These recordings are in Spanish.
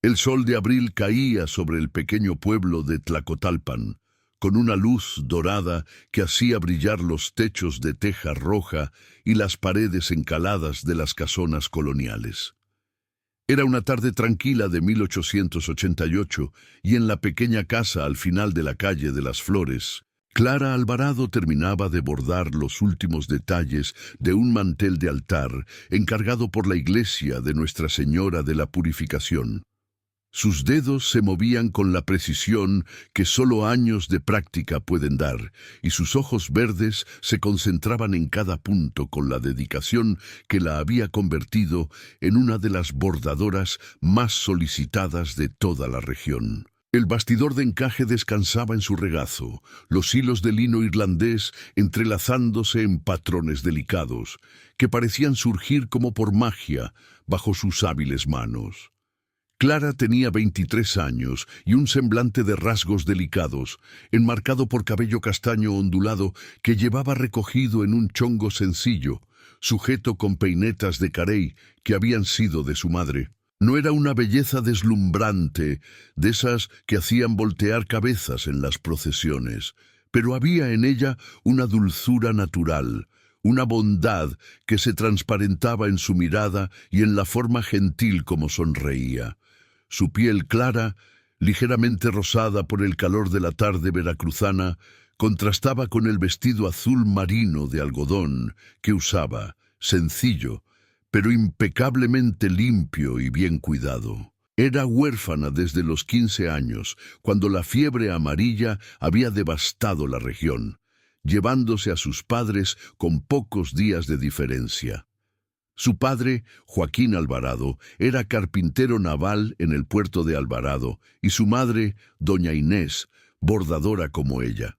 El sol de abril caía sobre el pequeño pueblo de Tlacotalpan, con una luz dorada que hacía brillar los techos de teja roja y las paredes encaladas de las casonas coloniales. Era una tarde tranquila de 1888 y en la pequeña casa al final de la calle de las Flores, Clara Alvarado terminaba de bordar los últimos detalles de un mantel de altar encargado por la iglesia de Nuestra Señora de la Purificación. Sus dedos se movían con la precisión que solo años de práctica pueden dar, y sus ojos verdes se concentraban en cada punto con la dedicación que la había convertido en una de las bordadoras más solicitadas de toda la región. El bastidor de encaje descansaba en su regazo, los hilos de lino irlandés entrelazándose en patrones delicados, que parecían surgir como por magia bajo sus hábiles manos. Clara tenía 23 años y un semblante de rasgos delicados, enmarcado por cabello castaño ondulado que llevaba recogido en un chongo sencillo, sujeto con peinetas de carey que habían sido de su madre. No era una belleza deslumbrante, de esas que hacían voltear cabezas en las procesiones, pero había en ella una dulzura natural, una bondad que se transparentaba en su mirada y en la forma gentil como sonreía. Su piel clara, ligeramente rosada por el calor de la tarde veracruzana, contrastaba con el vestido azul marino de algodón que usaba, sencillo, pero impecablemente limpio y bien cuidado. Era huérfana desde los 15 años, cuando la fiebre amarilla había devastado la región, llevándose a sus padres con pocos días de diferencia. Su padre, Joaquín Alvarado, era carpintero naval en el puerto de Alvarado, y su madre, doña Inés, bordadora como ella.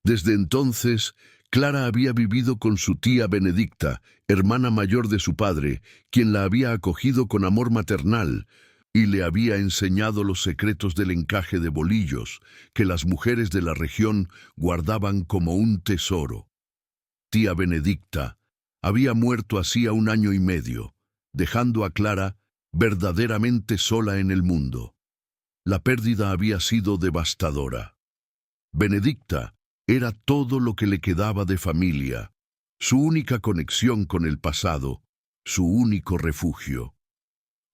Desde entonces, Clara había vivido con su tía Benedicta, hermana mayor de su padre, quien la había acogido con amor maternal, y le había enseñado los secretos del encaje de bolillos, que las mujeres de la región guardaban como un tesoro. Tía Benedicta había muerto hacía 1 año y medio, dejando a Clara verdaderamente sola en el mundo. La pérdida había sido devastadora. Benedicta era todo lo que le quedaba de familia, su única conexión con el pasado, su único refugio.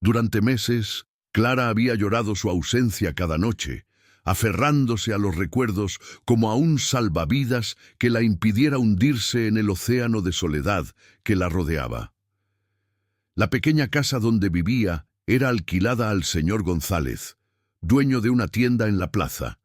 Durante meses, Clara había llorado su ausencia cada noche, aferrándose a los recuerdos como a un salvavidas que la impidiera hundirse en el océano de soledad que la rodeaba. La pequeña casa donde vivía era alquilada al señor González, dueño de una tienda en la plaza,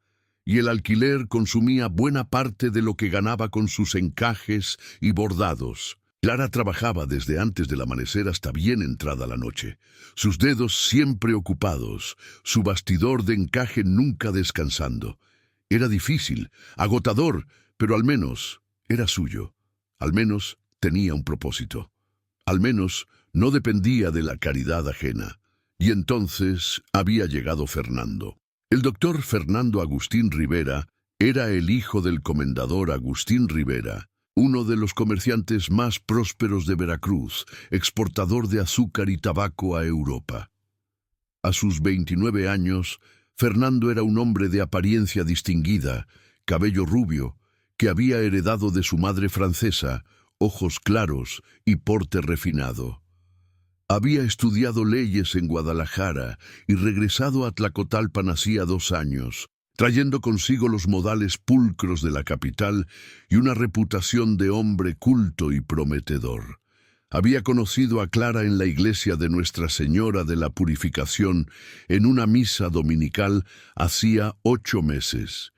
y el alquiler consumía buena parte de lo que ganaba con sus encajes y bordados. Clara trabajaba desde antes del amanecer hasta bien entrada la noche, sus dedos siempre ocupados, su bastidor de encaje nunca descansando. Era difícil, agotador, pero al menos era suyo. Al menos tenía un propósito. Al menos no dependía de la caridad ajena. Y entonces había llegado Fernando. El doctor Fernando Agustín Rivera era el hijo del comendador Agustín Rivera, uno de los comerciantes más prósperos de Veracruz, exportador de azúcar y tabaco a Europa. A sus 29 años, Fernando era un hombre de apariencia distinguida, cabello rubio, que había heredado de su madre francesa, ojos claros y porte refinado. Había estudiado leyes en Guadalajara y regresado a Tlacotalpan hacía 2 años, trayendo consigo los modales pulcros de la capital y una reputación de hombre culto y prometedor. Había conocido a Clara en la iglesia de Nuestra Señora de la Purificación en una misa dominical hacía 8 meses.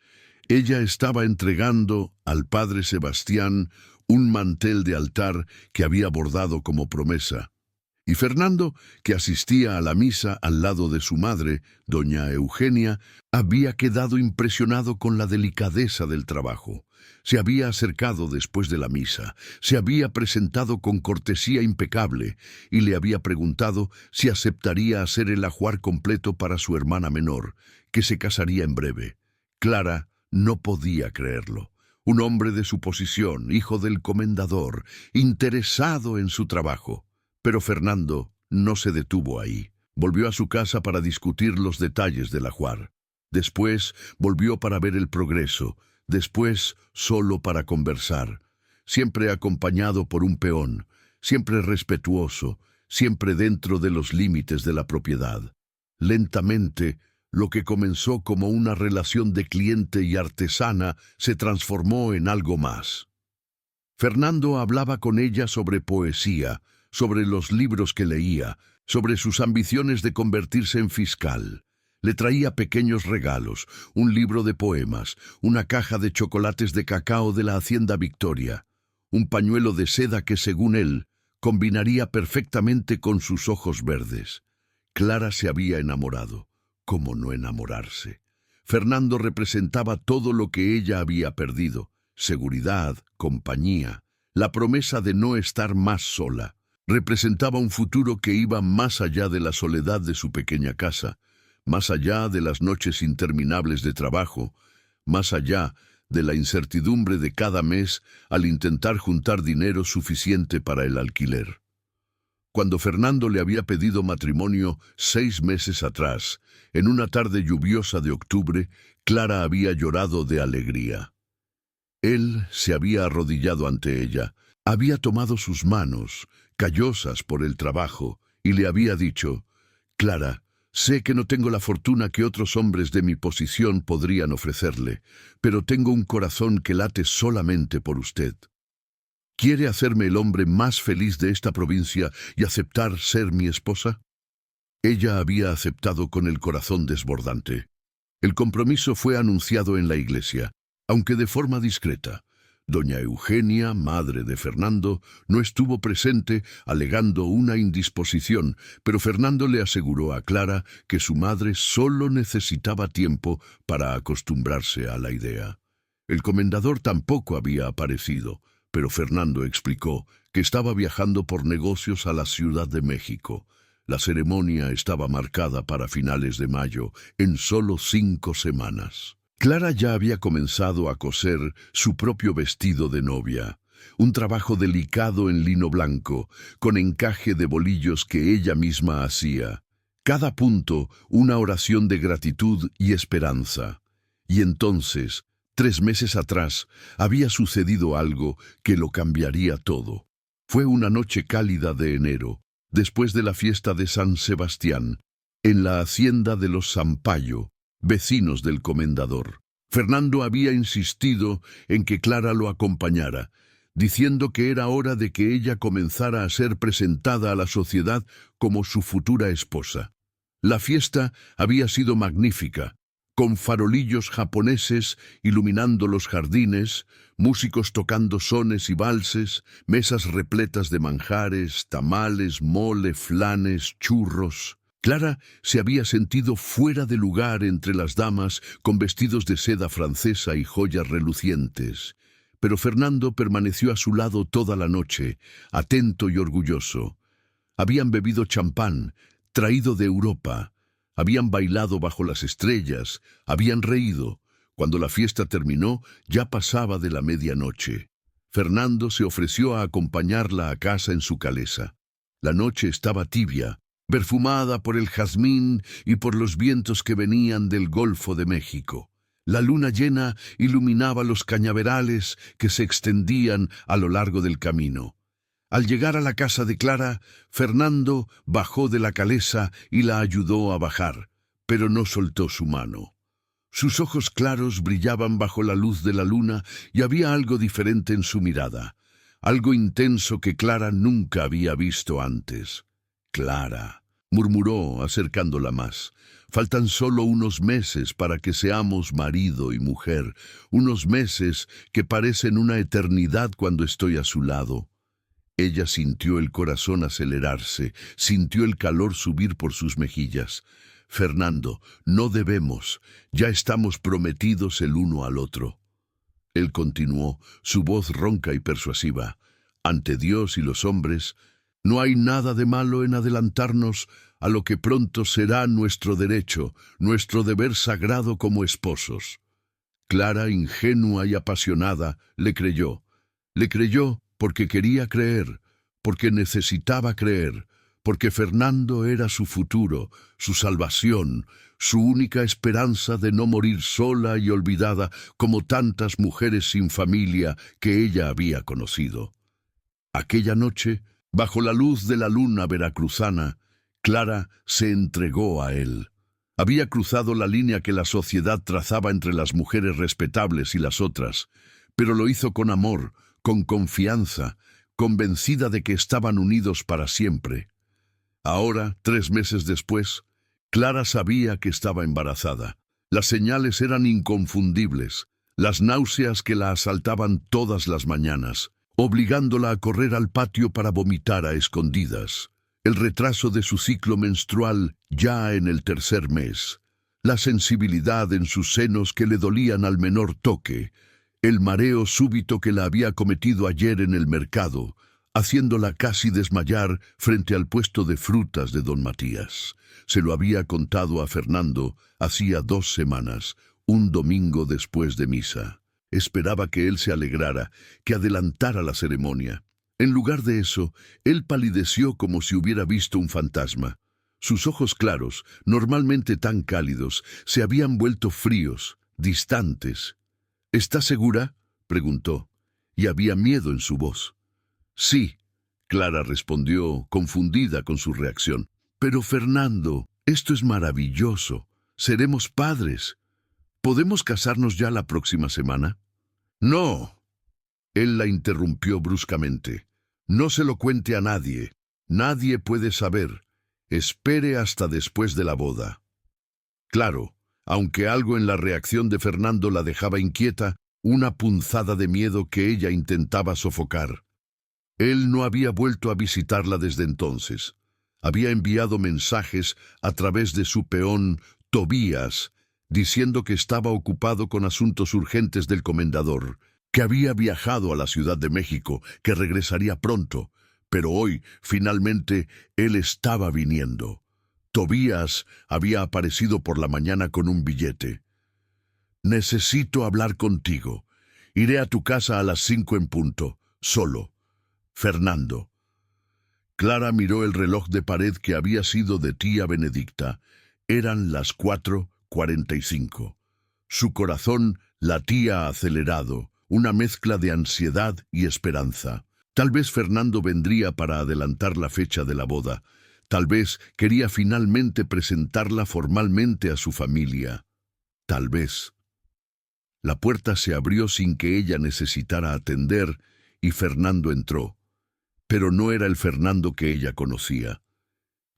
Ella estaba entregando al padre Sebastián un mantel de altar que había bordado como promesa. Y Fernando, que asistía a la misa al lado de su madre, doña Eugenia, había quedado impresionado con la delicadeza del trabajo. Se había acercado después de la misa, se había presentado con cortesía impecable y le había preguntado si aceptaría hacer el ajuar completo para su hermana menor, que se casaría en breve. Clara no podía creerlo. Un hombre de su posición, hijo del comendador, interesado en su trabajo. Pero Fernando no se detuvo ahí. Volvió a su casa para discutir los detalles del ajuar. Después volvió para ver el progreso. Después solo para conversar. Siempre acompañado por un peón. Siempre respetuoso. Siempre dentro de los límites de la propiedad. Lentamente, lo que comenzó como una relación de cliente y artesana se transformó en algo más. Fernando hablaba con ella sobre poesía, sobre los libros que leía, sobre sus ambiciones de convertirse en fiscal. Le traía pequeños regalos, un libro de poemas, una caja de chocolates de cacao de la Hacienda Victoria, un pañuelo de seda que, según él, combinaría perfectamente con sus ojos verdes. Clara se había enamorado. ¿Cómo no enamorarse? Fernando representaba todo lo que ella había perdido: seguridad, compañía, la promesa de no estar más sola. Representaba un futuro que iba más allá de la soledad de su pequeña casa, más allá de las noches interminables de trabajo, más allá de la incertidumbre de cada mes al intentar juntar dinero suficiente para el alquiler. Cuando Fernando le había pedido matrimonio 6 meses atrás, en una tarde lluviosa de octubre, Clara había llorado de alegría. Él se había arrodillado ante ella, había tomado sus manos, callosas por el trabajo, y le había dicho: «Clara, sé que no tengo la fortuna que otros hombres de mi posición podrían ofrecerle, pero tengo un corazón que late solamente por usted. ¿Quiere hacerme el hombre más feliz de esta provincia y aceptar ser mi esposa?» Ella había aceptado con el corazón desbordante. El compromiso fue anunciado en la iglesia, aunque de forma discreta. Doña Eugenia, madre de Fernando, no estuvo presente, alegando una indisposición, pero Fernando le aseguró a Clara que su madre solo necesitaba tiempo para acostumbrarse a la idea. El comendador tampoco había aparecido, pero Fernando explicó que estaba viajando por negocios a la Ciudad de México. La ceremonia estaba marcada para finales de mayo, en solo 5 semanas. Clara ya había comenzado a coser su propio vestido de novia, un trabajo delicado en lino blanco, con encaje de bolillos que ella misma hacía. Cada punto una oración de gratitud y esperanza. Y entonces, 3 meses atrás, había sucedido algo que lo cambiaría todo. Fue una noche cálida de enero, después de la fiesta de San Sebastián, en la hacienda de los Sampayo, vecinos del comendador. Fernando había insistido en que Clara lo acompañara, diciendo que era hora de que ella comenzara a ser presentada a la sociedad como su futura esposa. La fiesta había sido magnífica, con farolillos japoneses iluminando los jardines, músicos tocando sones y valses, mesas repletas de manjares, tamales, mole, flanes, churros. Clara se había sentido fuera de lugar entre las damas con vestidos de seda francesa y joyas relucientes, pero Fernando permaneció a su lado toda la noche, atento y orgulloso. Habían bebido champán, traído de Europa, habían bailado bajo las estrellas, habían reído. Cuando la fiesta terminó, ya pasaba de la medianoche. Fernando se ofreció a acompañarla a casa en su calesa. La noche estaba tibia, perfumada por el jazmín y por los vientos que venían del Golfo de México. La luna llena iluminaba los cañaverales que se extendían a lo largo del camino. Al llegar a la casa de Clara, Fernando bajó de la calesa y la ayudó a bajar, pero no soltó su mano. Sus ojos claros brillaban bajo la luz de la luna y había algo diferente en su mirada, algo intenso que Clara nunca había visto antes. «Clara», murmuró acercándola más, «faltan solo unos meses para que seamos marido y mujer, unos meses que parecen una eternidad cuando estoy a su lado». Ella sintió el corazón acelerarse, sintió el calor subir por sus mejillas. «Fernando, no debemos, ya estamos prometidos el uno al otro». Él continuó, su voz ronca y persuasiva. «Ante Dios y los hombres, no hay nada de malo en adelantarnos a lo que pronto será nuestro derecho, nuestro deber sagrado como esposos». Clara, ingenua y apasionada, le creyó. Le creyó porque quería creer, porque necesitaba creer, porque Fernando era su futuro, su salvación, su única esperanza de no morir sola y olvidada como tantas mujeres sin familia que ella había conocido. Aquella noche, bajo la luz de la luna veracruzana, Clara se entregó a él. Había cruzado la línea que la sociedad trazaba entre las mujeres respetables y las otras, pero lo hizo con amor, con confianza, convencida de que estaban unidos para siempre. Ahora, 3 meses después, Clara sabía que estaba embarazada. Las señales eran inconfundibles, las náuseas que la asaltaban todas las mañanas, obligándola a correr al patio para vomitar a escondidas, el retraso de su ciclo menstrual ya en el 3er mes, la sensibilidad en sus senos que le dolían al menor toque, el mareo súbito que la había cometido ayer en el mercado, haciéndola casi desmayar frente al puesto de frutas de don Matías. Se lo había contado a Fernando hacía 2 semanas, un domingo después de misa. Esperaba que él se alegrara, que adelantara la ceremonia. En lugar de eso, él palideció como si hubiera visto un fantasma. Sus ojos claros, normalmente tan cálidos, se habían vuelto fríos, distantes. —¿Está segura? —preguntó, y había miedo en su voz. —Sí —Clara respondió, confundida con su reacción—. Pero Fernando, esto es maravilloso. Seremos padres. ¿Podemos casarnos ya la próxima semana? —No. Él la interrumpió bruscamente. —No se lo cuente a nadie. Nadie puede saber. Espere hasta después de la boda. Claro, aunque algo en la reacción de Fernando la dejaba inquieta, una punzada de miedo que ella intentaba sofocar. Él no había vuelto a visitarla desde entonces. Había enviado mensajes a través de su peón Tobías, diciendo que estaba ocupado con asuntos urgentes del comendador, que había viajado a la Ciudad de México, que regresaría pronto, pero hoy, finalmente, él estaba viniendo. Tobías había aparecido por la mañana con un billete. —Necesito hablar contigo. Iré a tu casa a las 5 en punto, solo. Fernando. Clara miró el reloj de pared que había sido de tía Benedicta. Eran las 4:45. Su corazón latía acelerado, una mezcla de ansiedad y esperanza. Tal vez Fernando vendría para adelantar la fecha de la boda. Tal vez quería finalmente presentarla formalmente a su familia. Tal vez. La puerta se abrió sin que ella necesitara atender y Fernando entró. Pero no era el Fernando que ella conocía.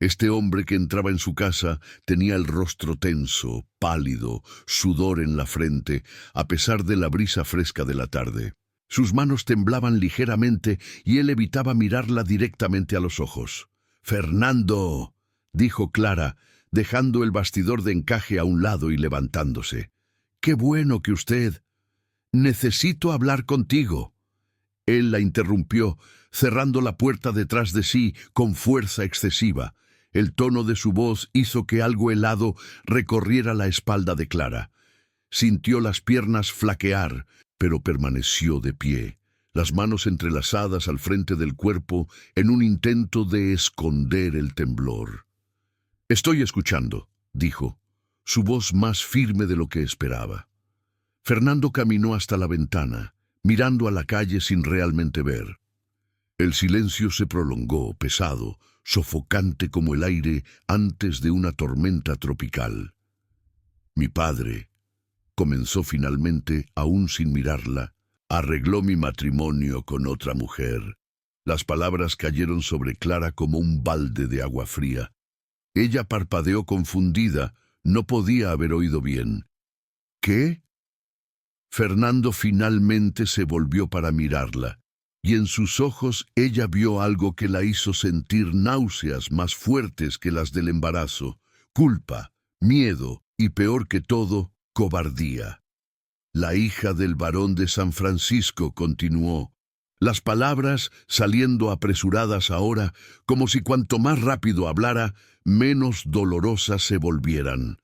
Este hombre que entraba en su casa tenía el rostro tenso, pálido, sudor en la frente, a pesar de la brisa fresca de la tarde. Sus manos temblaban ligeramente y él evitaba mirarla directamente a los ojos. —Fernando —dijo Clara, dejando el bastidor de encaje a un lado y levantándose—. ¡Qué bueno que usted! Necesito hablar contigo. Él la interrumpió, cerrando la puerta detrás de sí con fuerza excesiva. El tono de su voz hizo que algo helado recorriera la espalda de Clara. Sintió las piernas flaquear, pero permaneció de pie, las manos entrelazadas al frente del cuerpo en un intento de esconder el temblor. —Estoy escuchando —dijo, su voz más firme de lo que esperaba. Fernando caminó hasta la ventana, mirando a la calle sin realmente ver. El silencio se prolongó, pesado, sofocante como el aire antes de una tormenta tropical. Mi padre, comenzó finalmente, aún sin mirarla, arregló mi matrimonio con otra mujer. Las palabras cayeron sobre Clara como un balde de agua fría. Ella parpadeó confundida, no podía haber oído bien. ¿Qué? Fernando finalmente se volvió para mirarla, y en sus ojos ella vio algo que la hizo sentir náuseas más fuertes que las del embarazo, culpa, miedo y, peor que todo, cobardía. La hija del barón de San Francisco, continuó, las palabras saliendo apresuradas ahora, como si cuanto más rápido hablara, menos dolorosas se volvieran.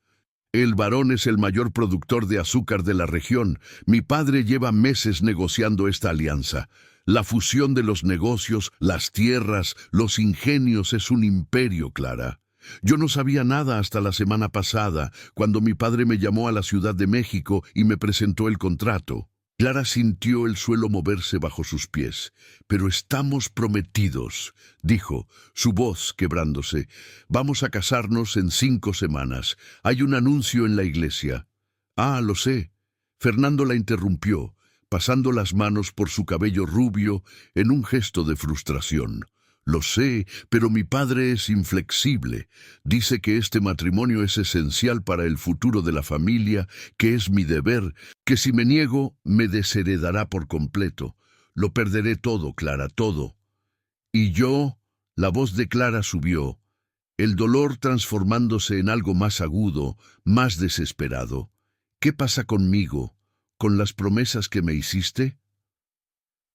El barón es el mayor productor de azúcar de la región. Mi padre lleva meses negociando esta alianza. La fusión de los negocios, las tierras, los ingenios es un imperio, Clara. Yo no sabía nada hasta la semana pasada, cuando mi padre me llamó a la Ciudad de México y me presentó el contrato. Clara sintió el suelo moverse bajo sus pies. «Pero estamos prometidos», dijo, su voz quebrándose. «Vamos a casarnos en 5 semanas. Hay un anuncio en la iglesia». «Ah, lo sé». Fernando la interrumpió, pasando las manos por su cabello rubio en un gesto de frustración. «Lo sé, pero mi padre es inflexible. Dice que este matrimonio es esencial para el futuro de la familia, que es mi deber, que si me niego, me desheredará por completo. Lo perderé todo, Clara, todo». Y yo, la voz de Clara subió, el dolor transformándose en algo más agudo, más desesperado. «¿Qué pasa conmigo, con las promesas que me hiciste?»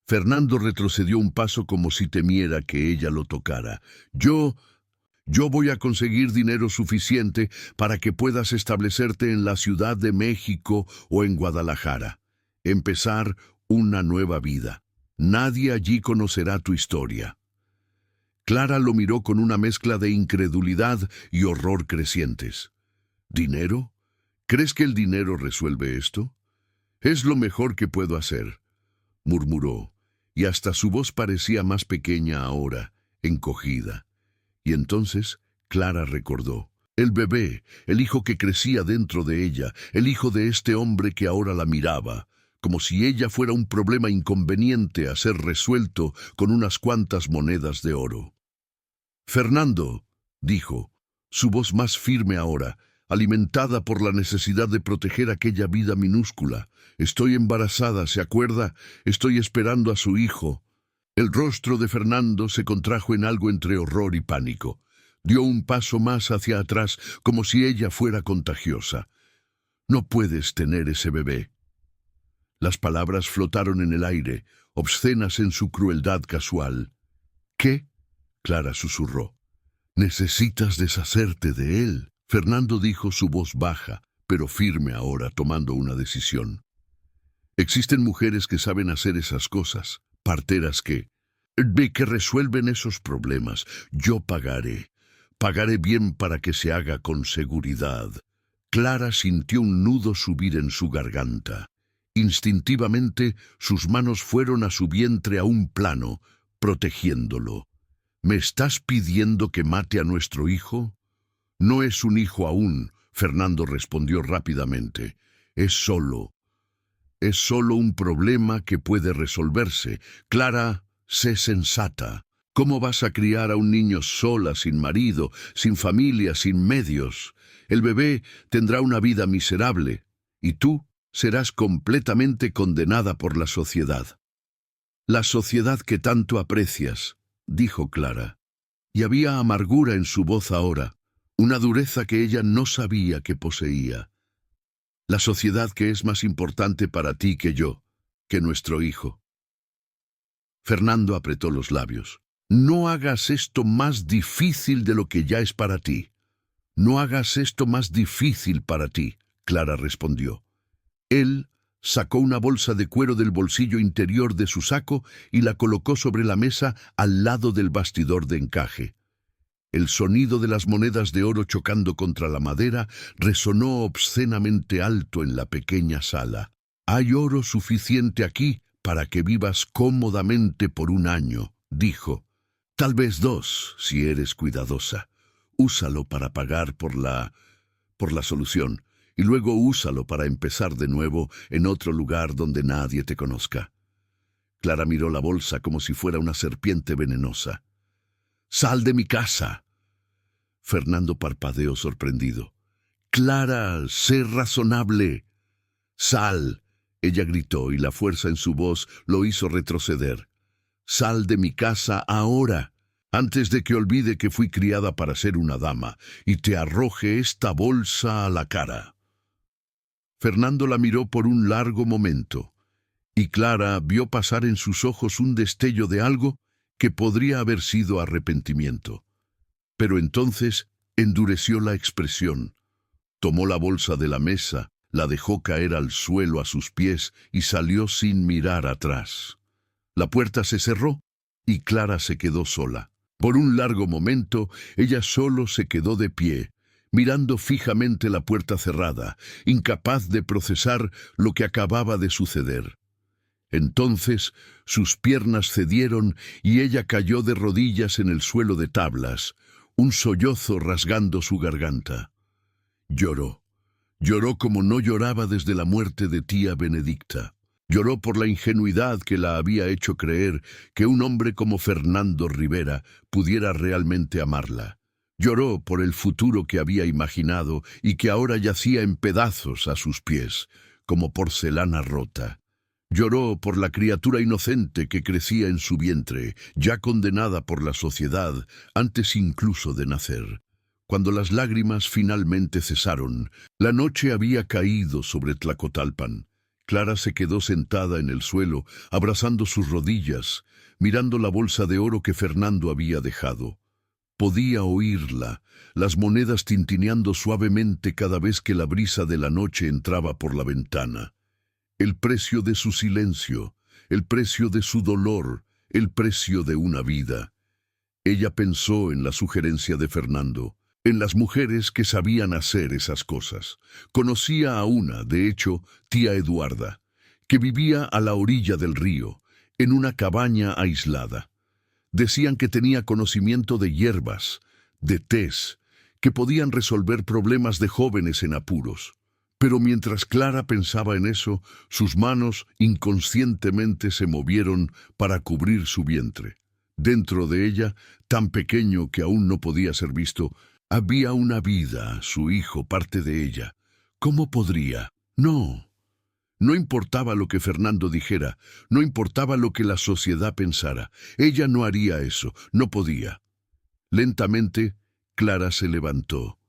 Fernando retrocedió un paso como si temiera que ella lo tocara. Yo voy a conseguir dinero suficiente para que puedas establecerte en la Ciudad de México o en Guadalajara. Empezar una nueva vida. Nadie allí conocerá tu historia». Clara lo miró con una mezcla de incredulidad y horror crecientes. «¿Dinero? ¿Crees que el dinero resuelve esto?» «Es lo mejor que puedo hacer», murmuró, y hasta su voz parecía más pequeña ahora, encogida. Y entonces Clara recordó. El bebé, el hijo que crecía dentro de ella, el hijo de este hombre que ahora la miraba, como si ella fuera un problema inconveniente a ser resuelto con unas cuantas monedas de oro. «Fernando», dijo, su voz más firme ahora, alimentada por la necesidad de proteger aquella vida minúscula. «Estoy embarazada, ¿se acuerda? Estoy esperando a su hijo». El rostro de Fernando se contrajo en algo entre horror y pánico. Dio un paso más hacia atrás, como si ella fuera contagiosa. «No puedes tener ese bebé». Las palabras flotaron en el aire, obscenas en su crueldad casual. «¿Qué?», Clara susurró. «Necesitas deshacerte de él», Fernando dijo, su voz baja, pero firme ahora, tomando una decisión. «Existen mujeres que saben hacer esas cosas, parteras que resuelven esos problemas. Yo pagaré bien para que se haga con seguridad». Clara sintió un nudo subir en su garganta. Instintivamente, sus manos fueron a su vientre a un plano, protegiéndolo. «¿Me estás pidiendo que mate a nuestro hijo?» «No es un hijo aún», Fernando respondió rápidamente. Es solo un problema que puede resolverse. Clara, sé sensata. ¿Cómo vas a criar a un niño sola, sin marido, sin familia, sin medios? El bebé tendrá una vida miserable, y tú serás completamente condenada por la sociedad». «La sociedad que tanto aprecias», dijo Clara, y había amargura en su voz ahora, una dureza que ella no sabía que poseía. «La sociedad que es más importante para ti que yo, que nuestro hijo». Fernando apretó los labios. «No hagas esto más difícil de lo que ya es para ti. No hagas esto más difícil para ti», Clara respondió. Él sacó una bolsa de cuero del bolsillo interior de su saco y la colocó sobre la mesa al lado del bastidor de encaje. El sonido de las monedas de oro chocando contra la madera resonó obscenamente alto en la pequeña sala. «Hay oro suficiente aquí para que vivas cómodamente por 1 año», dijo. «Tal vez 2, si eres cuidadosa. Úsalo para pagar por la solución, y luego úsalo para empezar de nuevo en otro lugar donde nadie te conozca». Clara miró la bolsa como si fuera una serpiente venenosa. «¡Sal de mi casa!». Fernando parpadeó sorprendido. «Clara, sé razonable». «Sal», ella gritó, y la fuerza en su voz lo hizo retroceder. «Sal de mi casa ahora, antes de que olvide que fui criada para ser una dama, y te arroje esta bolsa a la cara». Fernando la miró por un largo momento, y Clara vio pasar en sus ojos un destello de algo que podría haber sido arrepentimiento. Pero entonces endureció la expresión. Tomó la bolsa de la mesa, la dejó caer al suelo a sus pies y salió sin mirar atrás. La puerta se cerró y Clara se quedó sola. Por un largo momento, ella solo se quedó de pie, mirando fijamente la puerta cerrada, incapaz de procesar lo que acababa de suceder. Entonces sus piernas cedieron y ella cayó de rodillas en el suelo de tablas, un sollozo rasgando su garganta. Lloró. Lloró como no lloraba desde la muerte de tía Benedicta. Lloró por la ingenuidad que la había hecho creer que un hombre como Fernando Rivera pudiera realmente amarla. Lloró por el futuro que había imaginado y que ahora yacía en pedazos a sus pies, como porcelana rota. Lloró por la criatura inocente que crecía en su vientre, ya condenada por la sociedad antes incluso de nacer. Cuando las lágrimas finalmente cesaron, la noche había caído sobre Tlacotalpan. Clara se quedó sentada en el suelo, abrazando sus rodillas, mirando la bolsa de oro que Fernando había dejado. Podía oírla, las monedas tintineando suavemente cada vez que la brisa de la noche entraba por la ventana. El precio de su silencio, el precio de su dolor, el precio de una vida. Ella pensó en la sugerencia de Fernando, en las mujeres que sabían hacer esas cosas. Conocía a una, de hecho, tía Eduarda, que vivía a la orilla del río, en una cabaña aislada. Decían que tenía conocimiento de hierbas, de tés, que podían resolver problemas de jóvenes en apuros. Pero mientras Clara pensaba en eso, sus manos inconscientemente se movieron para cubrir su vientre. Dentro de ella, tan pequeño que aún no podía ser visto, había una vida, su hijo, parte de ella. ¿Cómo podría? No. No importaba lo que Fernando dijera, no importaba lo que la sociedad pensara. Ella no haría eso, no podía. Lentamente, Clara se levantó.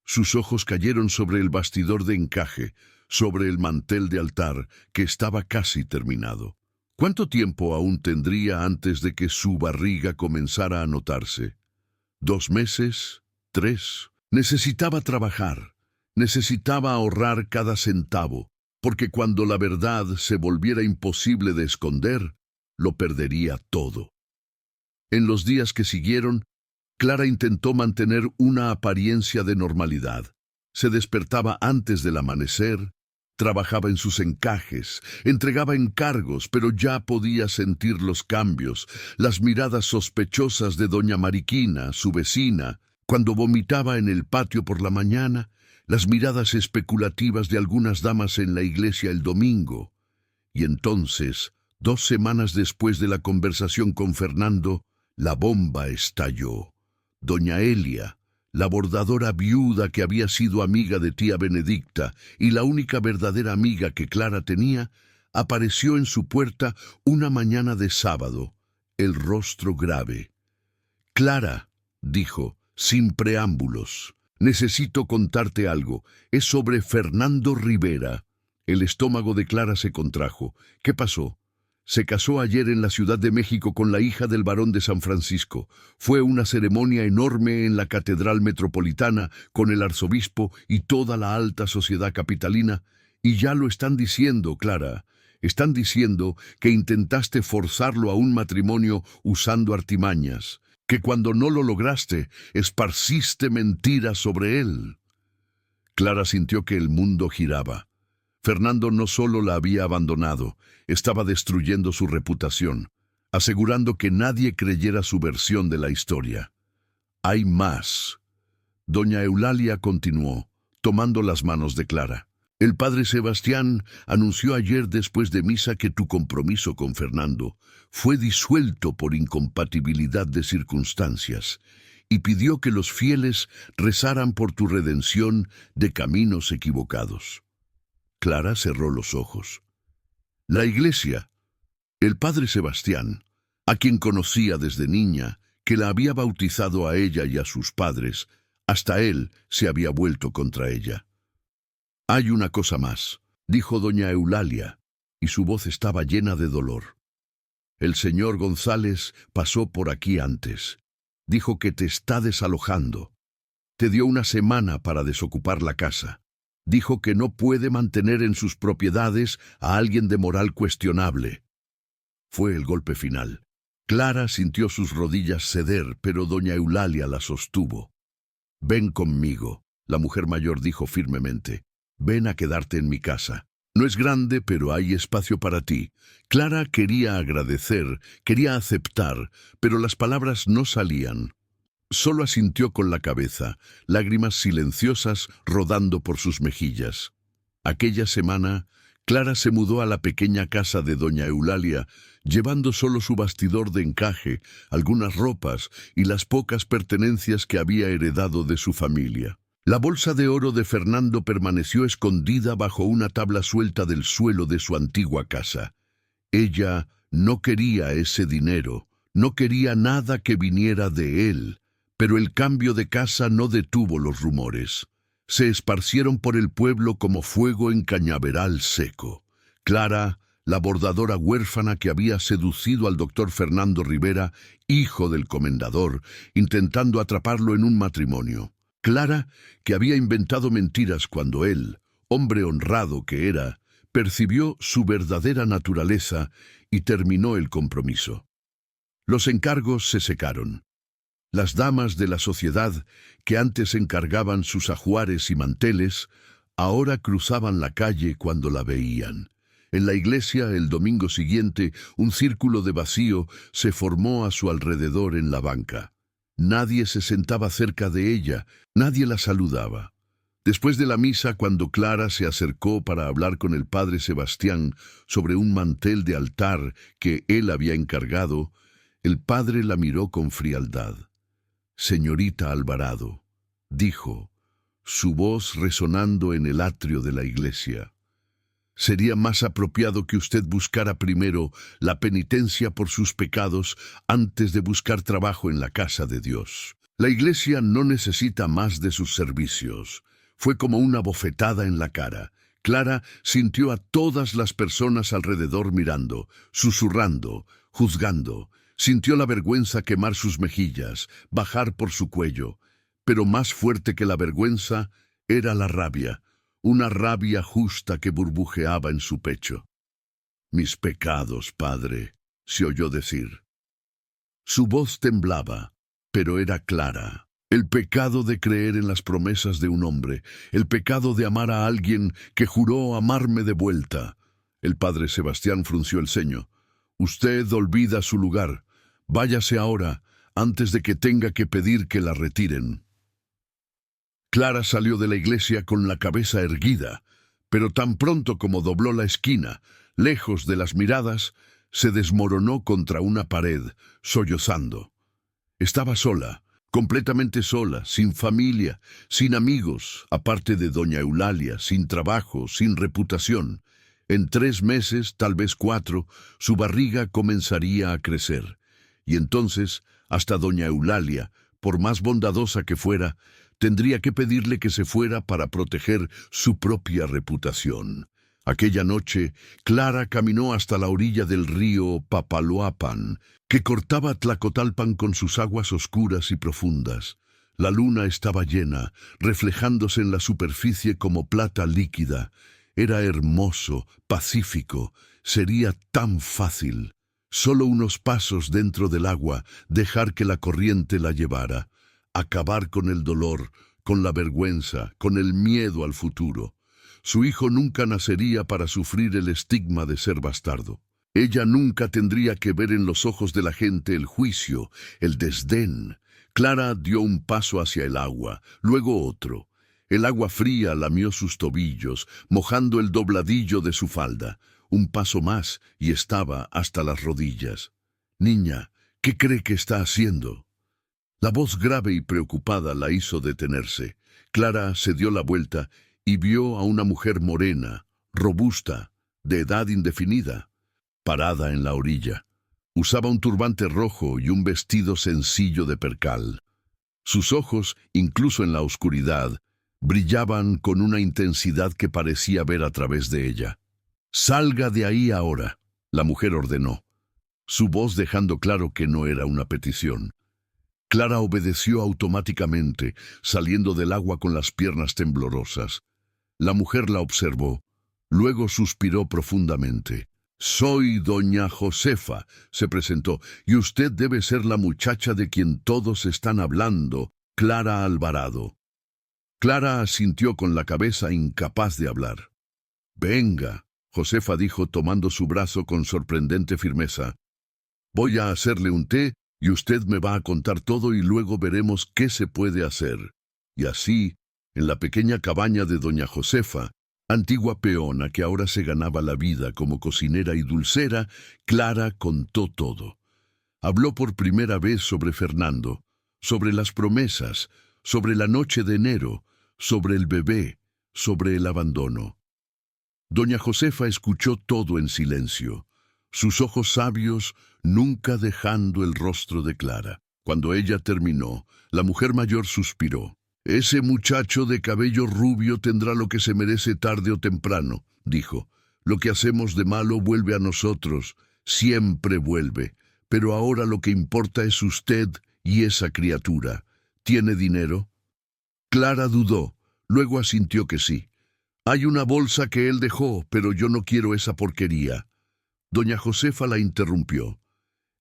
Sus ojos cayeron sobre el bastidor de encaje, sobre el mantel de altar, que estaba casi terminado. ¿Cuánto tiempo aún tendría antes de que su barriga comenzara a notarse? ¿2 meses? 3. Necesitaba trabajar, necesitaba ahorrar cada centavo, porque cuando la verdad se volviera imposible de esconder, lo perdería todo. En los días que siguieron, Clara intentó mantener una apariencia de normalidad. Se despertaba antes del amanecer, trabajaba en sus encajes, entregaba encargos, pero ya podía sentir los cambios, las miradas sospechosas de doña Mariquina, su vecina, cuando vomitaba en el patio por la mañana, las miradas especulativas de algunas damas en la iglesia el domingo. Y entonces, 2 semanas después de la conversación con Fernando, la bomba estalló. Doña Elia, la bordadora viuda que había sido amiga de tía Benedicta y la única verdadera amiga que Clara tenía, apareció en su puerta una mañana de sábado, el rostro grave. «Clara», dijo, sin preámbulos, «necesito contarte algo. Es sobre Fernando Rivera». El estómago de Clara se contrajo. «¿Qué pasó?» «Se casó ayer en la Ciudad de México con la hija del barón de San Francisco. Fue una ceremonia enorme en la Catedral Metropolitana con el arzobispo y toda la alta sociedad capitalina. Y ya lo están diciendo, Clara. Están diciendo que intentaste forzarlo a un matrimonio usando artimañas, que cuando no lo lograste, esparciste mentiras sobre él». Clara sintió que el mundo giraba. Fernando no solo la había abandonado, estaba destruyendo su reputación, asegurando que nadie creyera su versión de la historia. «Hay más». Doña Eulalia continuó, tomando las manos de Clara. «El padre Sebastián anunció ayer después de misa que tu compromiso con Fernando fue disuelto por incompatibilidad de circunstancias y pidió que los fieles rezaran por tu redención de caminos equivocados». Clara cerró los ojos. La iglesia, el padre Sebastián, a quien conocía desde niña, que la había bautizado a ella y a sus padres, hasta él se había vuelto contra ella. «Hay una cosa más», dijo doña Eulalia, y su voz estaba llena de dolor. «El señor González pasó por aquí antes. Dijo que te está desalojando. Te dio una semana para desocupar la casa. Dijo que no puede mantener en sus propiedades a alguien de moral cuestionable». Fue el golpe final. Clara sintió sus rodillas ceder, pero doña Eulalia la sostuvo. «Ven conmigo», la mujer mayor dijo firmemente. «Ven a quedarte en mi casa. No es grande, pero hay espacio para ti». Clara quería agradecer, quería aceptar, pero las palabras no salían. Solo asintió con la cabeza, lágrimas silenciosas rodando por sus mejillas. Aquella semana, Clara se mudó a la pequeña casa de doña Eulalia, llevando solo su bastidor de encaje, algunas ropas y las pocas pertenencias que había heredado de su familia. La bolsa de oro de Fernando permaneció escondida bajo una tabla suelta del suelo de su antigua casa. Ella no quería ese dinero, no quería nada que viniera de él, pero el cambio de casa no detuvo los rumores. Se esparcieron por el pueblo como fuego en cañaveral seco. Clara, la bordadora huérfana que había seducido al doctor Fernando Rivera, hijo del comendador, intentando atraparlo en un matrimonio. Clara, que había inventado mentiras cuando él, hombre honrado que era, percibió su verdadera naturaleza y terminó el compromiso. Los encargos se secaron. Las damas de la sociedad, que antes encargaban sus ajuares y manteles, ahora cruzaban la calle cuando la veían. En la iglesia, el domingo siguiente, un círculo de vacío se formó a su alrededor en la banca. Nadie se sentaba cerca de ella, nadie la saludaba. Después de la misa, cuando Clara se acercó para hablar con el padre Sebastián sobre un mantel de altar que él había encargado, el padre la miró con frialdad. «Señorita Alvarado», dijo, su voz resonando en el atrio de la iglesia, «sería más apropiado que usted buscara primero la penitencia por sus pecados antes de buscar trabajo en la casa de Dios. La iglesia no necesita más de sus servicios». Fue como una bofetada en la cara. Clara sintió a todas las personas alrededor mirando, susurrando, juzgando. Sintió la vergüenza quemar sus mejillas, bajar por su cuello. Pero más fuerte que la vergüenza era la rabia, una rabia justa que burbujeaba en su pecho. «Mis pecados, padre», se oyó decir. Su voz temblaba, pero era clara. El pecado de creer en las promesas de un hombre, el pecado de amar a alguien que juró amarme de vuelta. El padre Sebastián frunció el ceño. «Usted olvida su lugar. Váyase ahora, antes de que tenga que pedir que la retiren». Clara salió de la iglesia con la cabeza erguida, pero tan pronto como dobló la esquina, lejos de las miradas, se desmoronó contra una pared, sollozando. Estaba sola. Completamente sola, sin familia, sin amigos, aparte de doña Eulalia, sin trabajo, sin reputación. En 3 meses, tal vez 4, su barriga comenzaría a crecer. Y entonces, hasta doña Eulalia, por más bondadosa que fuera, tendría que pedirle que se fuera para proteger su propia reputación. Aquella noche, Clara caminó hasta la orilla del río Papaloapan, que cortaba Tlacotalpan con sus aguas oscuras y profundas. La luna estaba llena, reflejándose en la superficie como plata líquida. Era hermoso, pacífico, sería tan fácil. Solo unos pasos dentro del agua, dejar que la corriente la llevara. Acabar con el dolor, con la vergüenza, con el miedo al futuro. Su hijo nunca nacería para sufrir el estigma de ser bastardo. Ella nunca tendría que ver en los ojos de la gente el juicio, el desdén. Clara dio un paso hacia el agua, luego otro. El agua fría lamió sus tobillos, mojando el dobladillo de su falda. Un paso más y estaba hasta las rodillas. «Niña, ¿qué cree que está haciendo?». La voz grave y preocupada la hizo detenerse. Clara se dio la vuelta y vio a una mujer morena, robusta, de edad indefinida, parada en la orilla. Usaba un turbante rojo y un vestido sencillo de percal. Sus ojos, incluso en la oscuridad, brillaban con una intensidad que parecía ver a través de ella. «Salga de ahí ahora», la mujer ordenó, su voz dejando claro que no era una petición. Clara obedeció automáticamente, saliendo del agua con las piernas temblorosas. La mujer la observó, luego suspiró profundamente. Soy doña Josefa, se presentó, y usted debe ser la muchacha de quien todos están hablando, Clara Alvarado. Clara asintió con la cabeza, incapaz de hablar. Venga, Josefa dijo tomando su brazo con sorprendente firmeza. Voy a hacerle un té y usted me va a contar todo y luego veremos qué se puede hacer. Y así, en la pequeña cabaña de doña Josefa, antigua peona que ahora se ganaba la vida como cocinera y dulcera, Clara contó todo. Habló por primera vez sobre Fernando, sobre las promesas, sobre la noche de enero, sobre el bebé, sobre el abandono. Doña Josefa escuchó todo en silencio, sus ojos sabios nunca dejando el rostro de Clara. Cuando ella terminó, la mujer mayor suspiró. «Ese muchacho de cabello rubio tendrá lo que se merece tarde o temprano», dijo. «Lo que hacemos de malo vuelve a nosotros, siempre vuelve. Pero ahora lo que importa es usted y esa criatura. ¿Tiene dinero?» Clara dudó, luego asintió que sí. «Hay una bolsa que él dejó, pero yo no quiero esa porquería». Doña Josefa la interrumpió.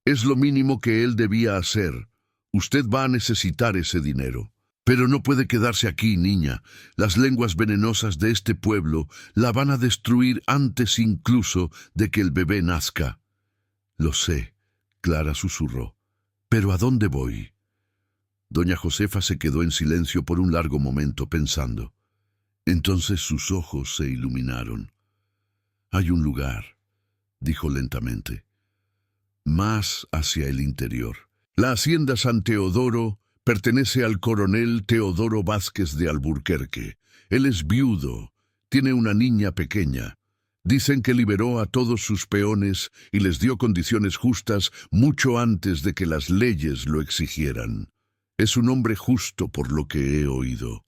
«Es lo mínimo que él debía hacer. Usted va a necesitar ese dinero. Pero no puede quedarse aquí, niña. Las lenguas venenosas de este pueblo la van a destruir antes incluso de que el bebé nazca». «Lo sé», Clara susurró. «¿Pero a dónde voy?» Doña Josefa se quedó en silencio por un largo momento pensando. Entonces sus ojos se iluminaron. «Hay un lugar», dijo lentamente, «más hacia el interior. La hacienda San Teodoro pertenece al coronel Teodoro Vázquez de Alburquerque. Él es viudo, tiene una niña pequeña. Dicen que liberó a todos sus peones y les dio condiciones justas mucho antes de que las leyes lo exigieran. Es un hombre justo por lo que he oído.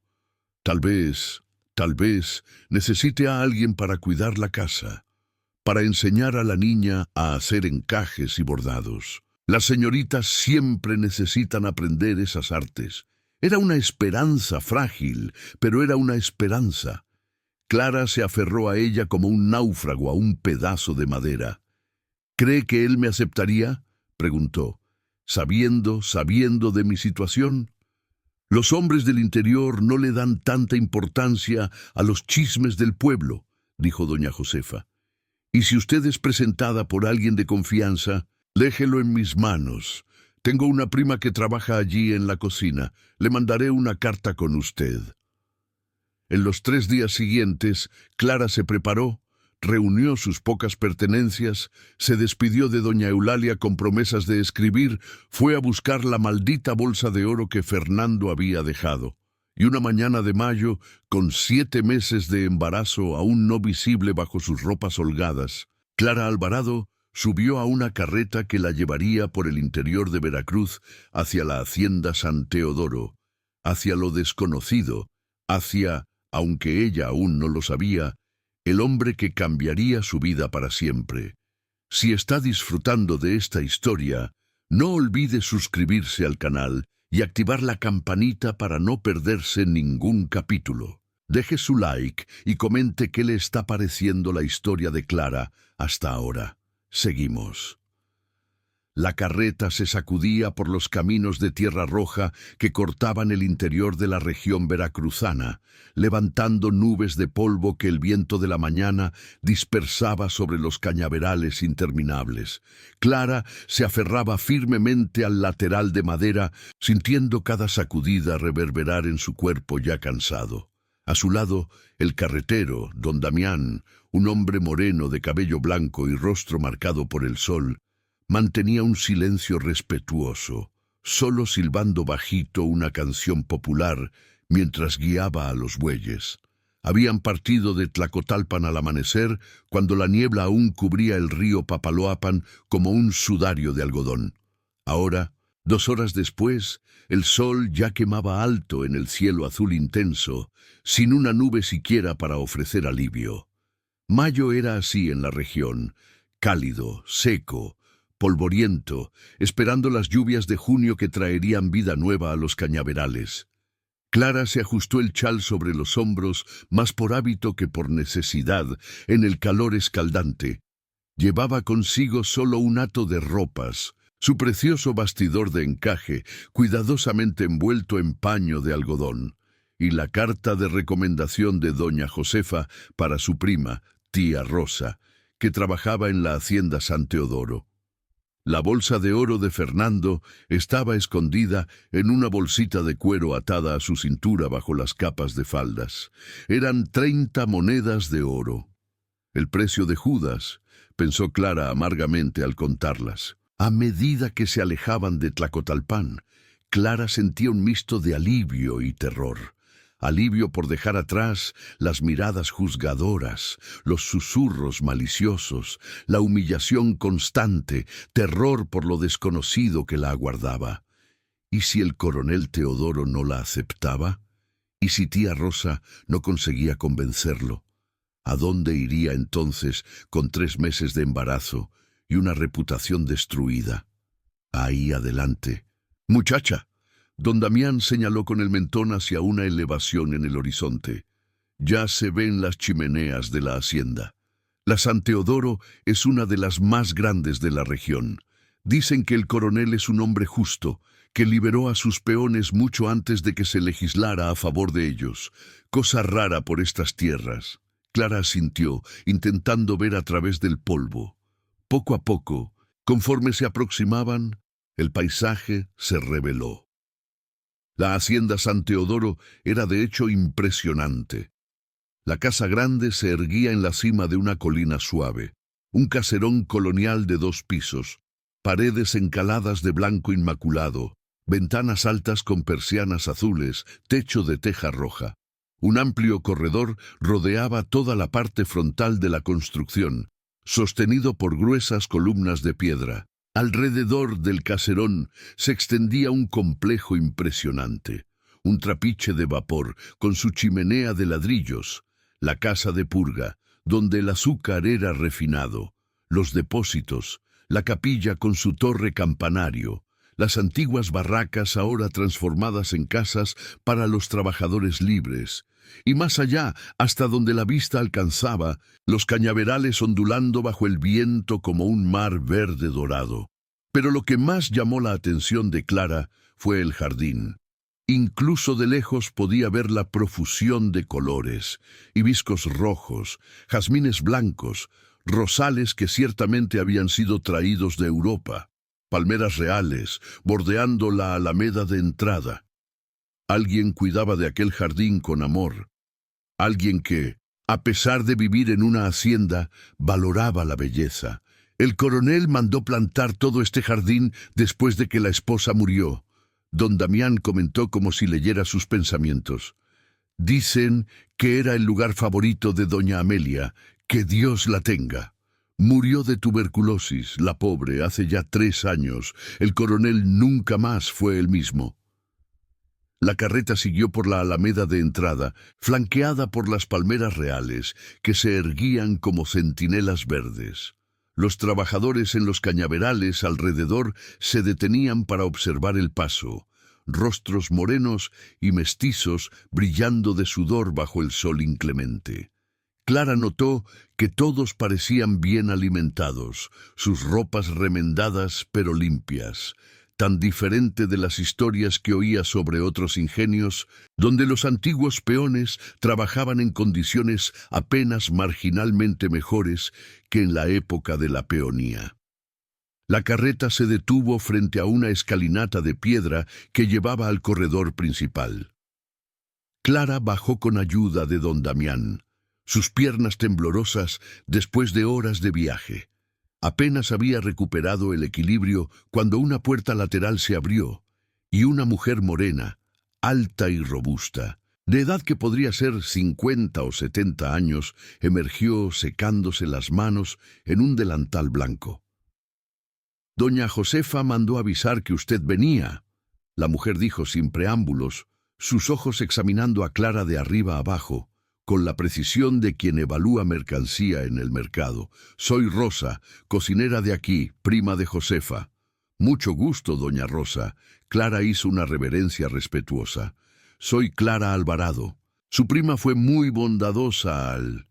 Tal vez necesite a alguien para cuidar la casa, para enseñar a la niña a hacer encajes y bordados. Las señoritas siempre necesitan aprender esas artes. Era una esperanza frágil, pero era una esperanza. Clara se aferró a ella como un náufrago a un pedazo de madera. «¿Cree que él me aceptaría?», preguntó. «Sabiendo de mi situación». «Los hombres del interior no le dan tanta importancia a los chismes del pueblo», dijo doña Josefa. «Y si usted es presentada por alguien de confianza, déjelo en mis manos. Tengo una prima que trabaja allí en la cocina. Le mandaré una carta con usted». En los 3 días siguientes, Clara se preparó, reunió sus pocas pertenencias, se despidió de doña Eulalia con promesas de escribir, fue a buscar la maldita bolsa de oro que Fernando había dejado. Y una mañana de mayo, con 7 meses de embarazo aún no visible bajo sus ropas holgadas, Clara Alvarado subió a una carreta que la llevaría por el interior de Veracruz hacia la hacienda San Teodoro, hacia lo desconocido, hacia, aunque ella aún no lo sabía, el hombre que cambiaría su vida para siempre. Si está disfrutando de esta historia, no olvide suscribirse al canal y activar la campanita para no perderse ningún capítulo. Deje su like y comente qué le está pareciendo la historia de Clara hasta ahora. Seguimos. La carreta se sacudía por los caminos de tierra roja que cortaban el interior de la región veracruzana, levantando nubes de polvo que el viento de la mañana dispersaba sobre los cañaverales interminables. Clara se aferraba firmemente al lateral de madera, sintiendo cada sacudida reverberar en su cuerpo ya cansado. A su lado, el carretero, don Damián, un hombre moreno de cabello blanco y rostro marcado por el sol, mantenía un silencio respetuoso, solo silbando bajito una canción popular mientras guiaba a los bueyes. Habían partido de Tlacotalpan al amanecer, cuando la niebla aún cubría el río Papaloapan como un sudario de algodón. Ahora, 2 horas después, el sol ya quemaba alto en el cielo azul intenso, sin una nube siquiera para ofrecer alivio. Mayo era así en la región, cálido, seco, polvoriento, esperando las lluvias de junio que traerían vida nueva a los cañaverales. Clara se ajustó el chal sobre los hombros, más por hábito que por necesidad, en el calor escaldante. Llevaba consigo solo un hato de ropas, su precioso bastidor de encaje, cuidadosamente envuelto en paño de algodón, y la carta de recomendación de doña Josefa para su prima, tía Rosa, que trabajaba en la hacienda San Teodoro. La bolsa de oro de Fernando estaba escondida en una bolsita de cuero atada a su cintura bajo las capas de faldas. Eran 30 monedas de oro. El precio de Judas, pensó Clara amargamente al contarlas. A medida que se alejaban de Tlacotalpan, Clara sentía un mixto de alivio y terror. Alivio por dejar atrás las miradas juzgadoras, los susurros maliciosos, la humillación constante, terror por lo desconocido que la aguardaba. ¿Y si el coronel Teodoro no la aceptaba? ¿Y si tía Rosa no conseguía convencerlo? ¿A dónde iría entonces con 3 meses de embarazo y una reputación destruida? Ahí adelante. «Muchacha», don Damián señaló con el mentón hacia una elevación en el horizonte. «Ya se ven las chimeneas de la hacienda. La San Teodoro es una de las más grandes de la región. Dicen que el coronel es un hombre justo, que liberó a sus peones mucho antes de que se legislara a favor de ellos. Cosa rara por estas tierras». Clara asintió, intentando ver a través del polvo. Poco a poco, conforme se aproximaban, el paisaje se reveló. La hacienda San Teodoro era de hecho impresionante. La casa grande se erguía en la cima de una colina suave, un caserón colonial de 2 pisos, paredes encaladas de blanco inmaculado, ventanas altas con persianas azules, techo de teja roja. Un amplio corredor rodeaba toda la parte frontal de la construcción, sostenido por gruesas columnas de piedra. Alrededor del caserón se extendía un complejo impresionante, un trapiche de vapor con su chimenea de ladrillos, la casa de purga, donde el azúcar era refinado, los depósitos, la capilla con su torre campanario, las antiguas barracas ahora transformadas en casas para los trabajadores libres, y más allá, hasta donde la vista alcanzaba, los cañaverales ondulando bajo el viento como un mar verde dorado. Pero lo que más llamó la atención de Clara fue el jardín. Incluso de lejos podía ver la profusión de colores, hibiscos rojos, jazmines blancos, rosales que ciertamente habían sido traídos de Europa, palmeras reales bordeando la alameda de entrada. Alguien cuidaba de aquel jardín con amor. Alguien que, a pesar de vivir en una hacienda, valoraba la belleza. El coronel mandó plantar todo este jardín después de que la esposa murió. Don Damián comentó como si leyera sus pensamientos. Dicen que era el lugar favorito de doña Amelia, que Dios la tenga. Murió de tuberculosis, la pobre, hace ya 3 años. El coronel nunca más fue el mismo. La carreta siguió por la alameda de entrada, flanqueada por las palmeras reales, que se erguían como centinelas verdes. Los trabajadores en los cañaverales alrededor se detenían para observar el paso, rostros morenos y mestizos brillando de sudor bajo el sol inclemente. Clara notó que todos parecían bien alimentados, sus ropas remendadas pero limpias, tan diferente de las historias que oía sobre otros ingenios, donde los antiguos peones trabajaban en condiciones apenas marginalmente mejores que en la época de la peonía. La carreta se detuvo frente a una escalinata de piedra que llevaba al corredor principal. Clara bajó con ayuda de don Damián, sus piernas temblorosas después de horas de viaje. Apenas había recuperado el equilibrio cuando una puerta lateral se abrió y una mujer morena, alta y robusta, de edad que podría ser 50 o 70 años, emergió secándose las manos en un delantal blanco. «Doña Josefa mandó avisar que usted venía», la mujer dijo sin preámbulos, sus ojos examinando a Clara de arriba abajo, con la precisión de quien evalúa mercancía en el mercado. «Soy Rosa, cocinera de aquí, prima de Josefa». «Mucho gusto, doña Rosa». Clara hizo una reverencia respetuosa. «Soy Clara Alvarado. Su prima fue muy bondadosa al...»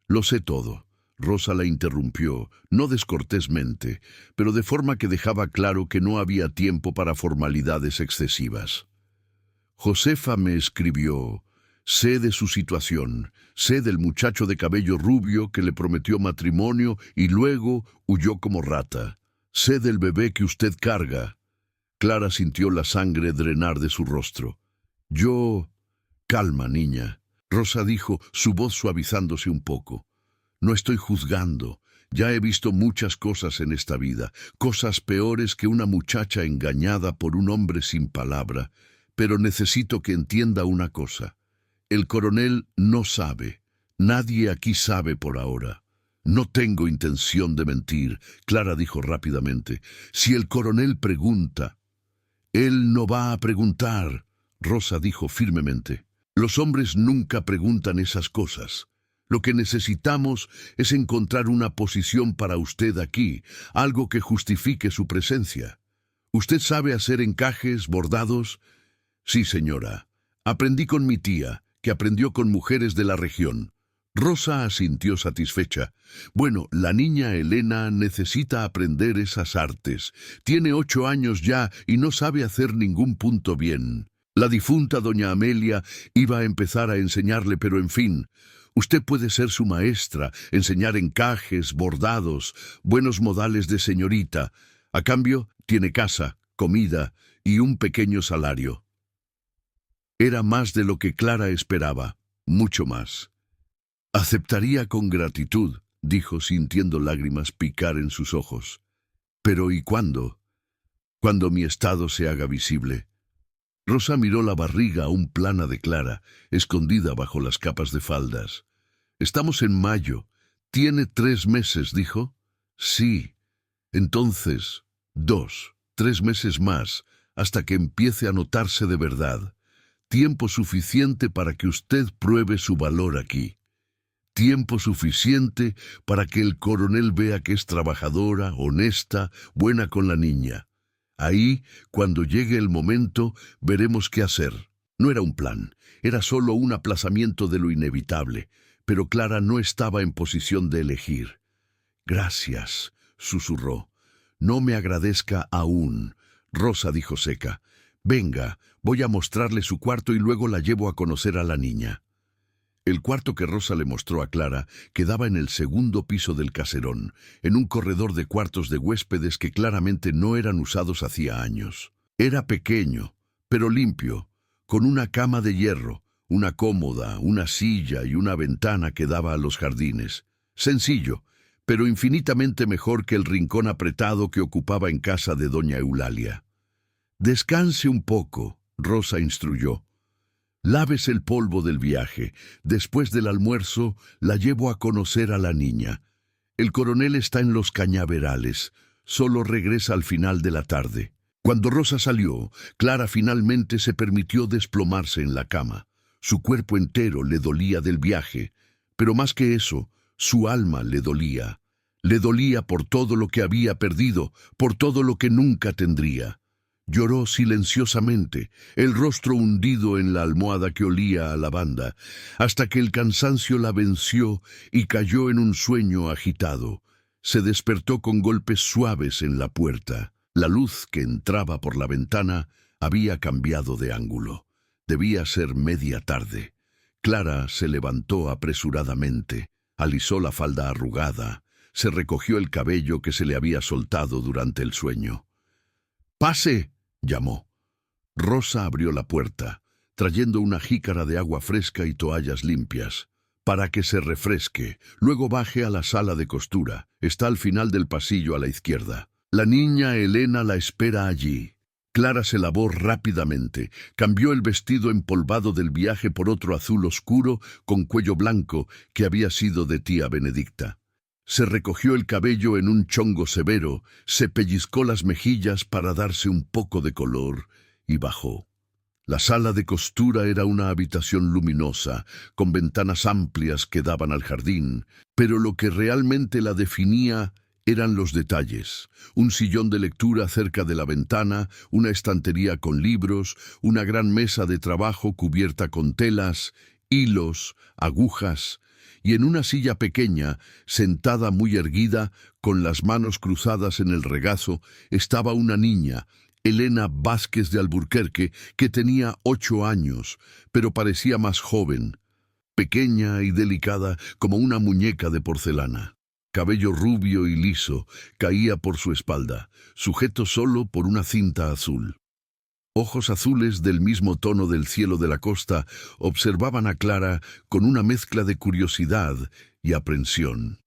«Lo sé todo». Rosa la interrumpió, no descortésmente, pero de forma que dejaba claro que no había tiempo para formalidades excesivas. Josefa me escribió: sé de su situación, sé del muchacho de cabello rubio que le prometió matrimonio y luego huyó como rata. Sé del bebé que usted carga. Clara sintió la sangre drenar de su rostro. Yo... Calma, niña. Rosa dijo, su voz suavizándose un poco. No estoy juzgando. Ya he visto muchas cosas en esta vida, cosas peores que una muchacha engañada por un hombre sin palabra, pero necesito que entienda una cosa. El coronel no sabe. Nadie aquí sabe por ahora. No tengo intención de mentir, Clara dijo rápidamente. Si el coronel pregunta... Él no va a preguntar, Rosa dijo firmemente. Los hombres nunca preguntan esas cosas. Lo que necesitamos es encontrar una posición para usted aquí, algo que justifique su presencia. ¿Usted sabe hacer encajes, bordados? Sí, señora. Aprendí con mi tía, que aprendió con mujeres de la región. Rosa asintió satisfecha. Bueno, la niña Elena necesita aprender esas artes. Tiene 8 años ya y no sabe hacer ningún punto bien. La difunta doña Amelia iba a empezar a enseñarle, pero en fin, usted puede ser su maestra, enseñar encajes, bordados, buenos modales de señorita. A cambio, tiene casa, comida y un pequeño salario. Era más de lo que Clara esperaba, mucho más. Aceptaría con gratitud, dijo sintiendo lágrimas picar en sus ojos. Pero ¿y cuándo? Cuando mi estado se haga visible. Rosa miró la barriga aún plana de Clara, escondida bajo las capas de faldas. Estamos en mayo. ¿Tiene 3 meses, dijo? Sí. Entonces, 2, 3 meses más, hasta que empiece a notarse de verdad. Tiempo suficiente para que usted pruebe su valor aquí. Tiempo suficiente para que el coronel vea que es trabajadora, honesta, buena con la niña. Ahí, cuando llegue el momento, veremos qué hacer. No era un plan, era solo un aplazamiento de lo inevitable, pero Clara no estaba en posición de elegir. Gracias, susurró. No me agradezca aún, Rosa dijo seca. Venga, voy a mostrarle su cuarto y luego la llevo a conocer a la niña. El cuarto que Rosa le mostró a Clara quedaba en el 2.º piso del caserón, en un corredor de cuartos de huéspedes que claramente no eran usados hacía años. Era pequeño, pero limpio, con una cama de hierro, una cómoda, una silla y una ventana que daba a los jardines. Sencillo, pero infinitamente mejor que el rincón apretado que ocupaba en casa de doña Eulalia. Descanse un poco, Rosa instruyó. Lávese el polvo del viaje. Después del almuerzo, la llevo a conocer a la niña. El coronel está en los cañaverales. Solo regresa al final de la tarde. Cuando Rosa salió, Clara finalmente se permitió desplomarse en la cama. Su cuerpo entero le dolía del viaje, pero más que eso, su alma le dolía. Le dolía por todo lo que había perdido, por todo lo que nunca tendría. Lloró silenciosamente, el rostro hundido en la almohada que olía a lavanda, hasta que el cansancio la venció y cayó en un sueño agitado. Se despertó con golpes suaves en la puerta. La luz que entraba por la ventana había cambiado de ángulo. Debía ser media tarde. Clara se levantó apresuradamente, alisó la falda arrugada, se recogió el cabello que se le había soltado durante el sueño. «¡Pase!», llamó. Rosa abrió la puerta, trayendo una jícara de agua fresca y toallas limpias. «Para que se refresque, luego baje a la sala de costura. Está al final del pasillo a la izquierda. La niña Elena la espera allí». Clara se lavó rápidamente, cambió el vestido empolvado del viaje por otro azul oscuro con cuello blanco que había sido de tía Benedicta. Se recogió el cabello en un chongo severo, se pellizcó las mejillas para darse un poco de color y bajó. La sala de costura era una habitación luminosa, con ventanas amplias que daban al jardín, pero lo que realmente la definía eran los detalles. Un sillón de lectura cerca de la ventana, una estantería con libros, una gran mesa de trabajo cubierta con telas, hilos, agujas, y en una silla pequeña, sentada muy erguida, con las manos cruzadas en el regazo, estaba una niña, Elena Vázquez de Alburquerque, que tenía 8 años, pero parecía más joven, pequeña y delicada como una muñeca de porcelana. Cabello rubio y liso caía por su espalda, sujeto solo por una cinta azul. Ojos azules del mismo tono del cielo de la costa observaban a Clara con una mezcla de curiosidad y aprensión.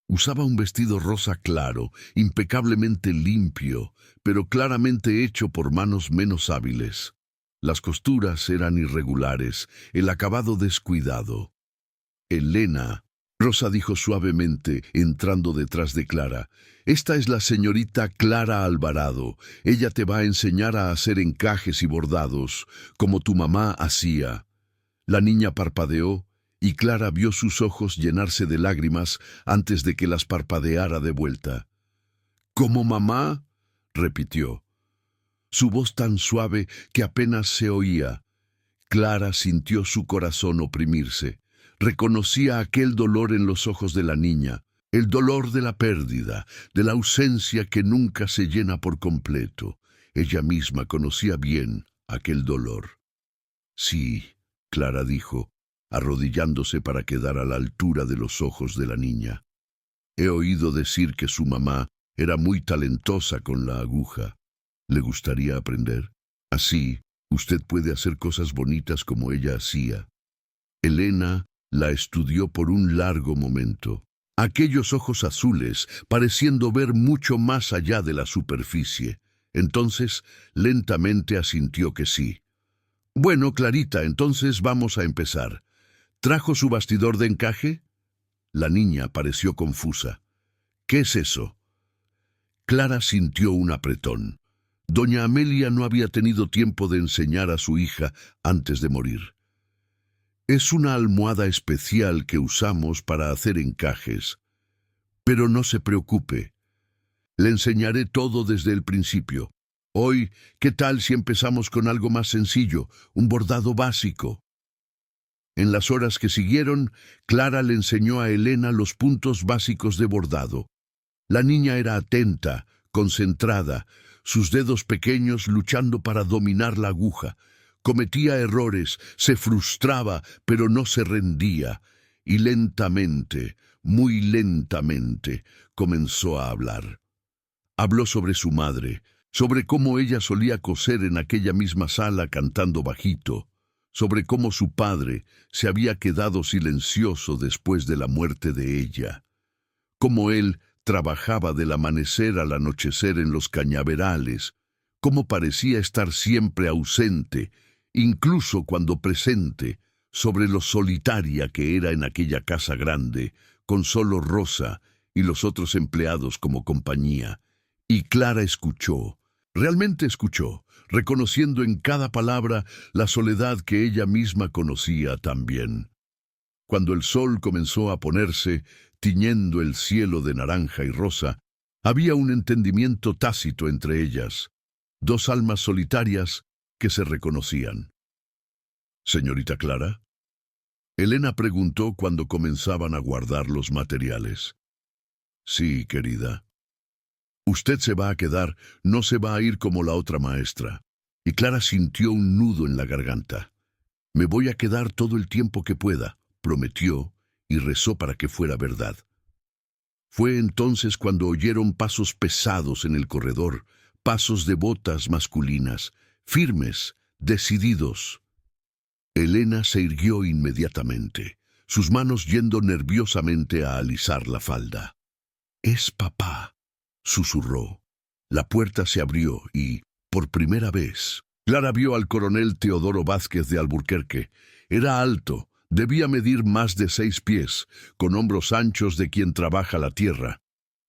Usaba un vestido rosa claro, impecablemente limpio, pero claramente hecho por manos menos hábiles. Las costuras eran irregulares, el acabado descuidado. Elena, Rosa dijo suavemente, entrando detrás de Clara, «Esta es la señorita Clara Alvarado. Ella te va a enseñar a hacer encajes y bordados, como tu mamá hacía». La niña parpadeó, y Clara vio sus ojos llenarse de lágrimas antes de que las parpadeara de vuelta. «¿Como mamá?», repitió. Su voz tan suave que apenas se oía. Clara sintió su corazón oprimirse. Reconocía aquel dolor en los ojos de la niña, el dolor de la pérdida, de la ausencia que nunca se llena por completo. Ella misma conocía bien aquel dolor. «Sí», Clara dijo, arrodillándose para quedar a la altura de los ojos de la niña. «He oído decir que su mamá era muy talentosa con la aguja. ¿Le gustaría aprender? Así, usted puede hacer cosas bonitas como ella hacía». Elena la estudió por un largo momento. Aquellos ojos azules, pareciendo ver mucho más allá de la superficie. Entonces, lentamente asintió que sí. «Bueno, Clarita, entonces vamos a empezar. ¿Trajo su bastidor de encaje?». La niña pareció confusa. «¿Qué es eso?». Clara sintió un apretón. Doña Amelia no había tenido tiempo de enseñar a su hija antes de morir. «Es una almohada especial que usamos para hacer encajes. Pero no se preocupe. Le enseñaré todo desde el principio. Hoy, ¿qué tal si empezamos con algo más sencillo, un bordado básico?». En las horas que siguieron, Clara le enseñó a Elena los puntos básicos de bordado. La niña era atenta, concentrada, sus dedos pequeños luchando para dominar la aguja. Cometía errores, se frustraba, pero no se rendía, y lentamente, muy lentamente, comenzó a hablar. Habló sobre su madre, sobre cómo ella solía coser en aquella misma sala cantando bajito, sobre cómo su padre se había quedado silencioso después de la muerte de ella, cómo él trabajaba del amanecer al anochecer en los cañaverales, cómo parecía estar siempre ausente, incluso cuando presente, sobre lo solitaria que era en aquella casa grande, con solo Rosa y los otros empleados como compañía. Y Clara escuchó, realmente escuchó, reconociendo en cada palabra la soledad que ella misma conocía también. Cuando el sol comenzó a ponerse, tiñendo el cielo de naranja y rosa, había un entendimiento tácito entre ellas, dos almas solitarias que se reconocían. «¿Señorita Clara?». Elena preguntó cuando comenzaban a guardar los materiales. «Sí, querida. Usted se va a quedar, no se va a ir como la otra maestra». Y Clara sintió un nudo en la garganta. «Me voy a quedar todo el tiempo que pueda», prometió, y rezó para que fuera verdad. Fue entonces cuando oyeron pasos pesados en el corredor, pasos de botas masculinas, firmes, decididos. Elena se irguió inmediatamente, sus manos yendo nerviosamente a alisar la falda. «Es papá», susurró. La puerta se abrió y, por primera vez, Clara vio al coronel Teodoro Vázquez de Alburquerque. Era alto, debía medir más de 6 pies, con hombros anchos de quien trabaja la tierra.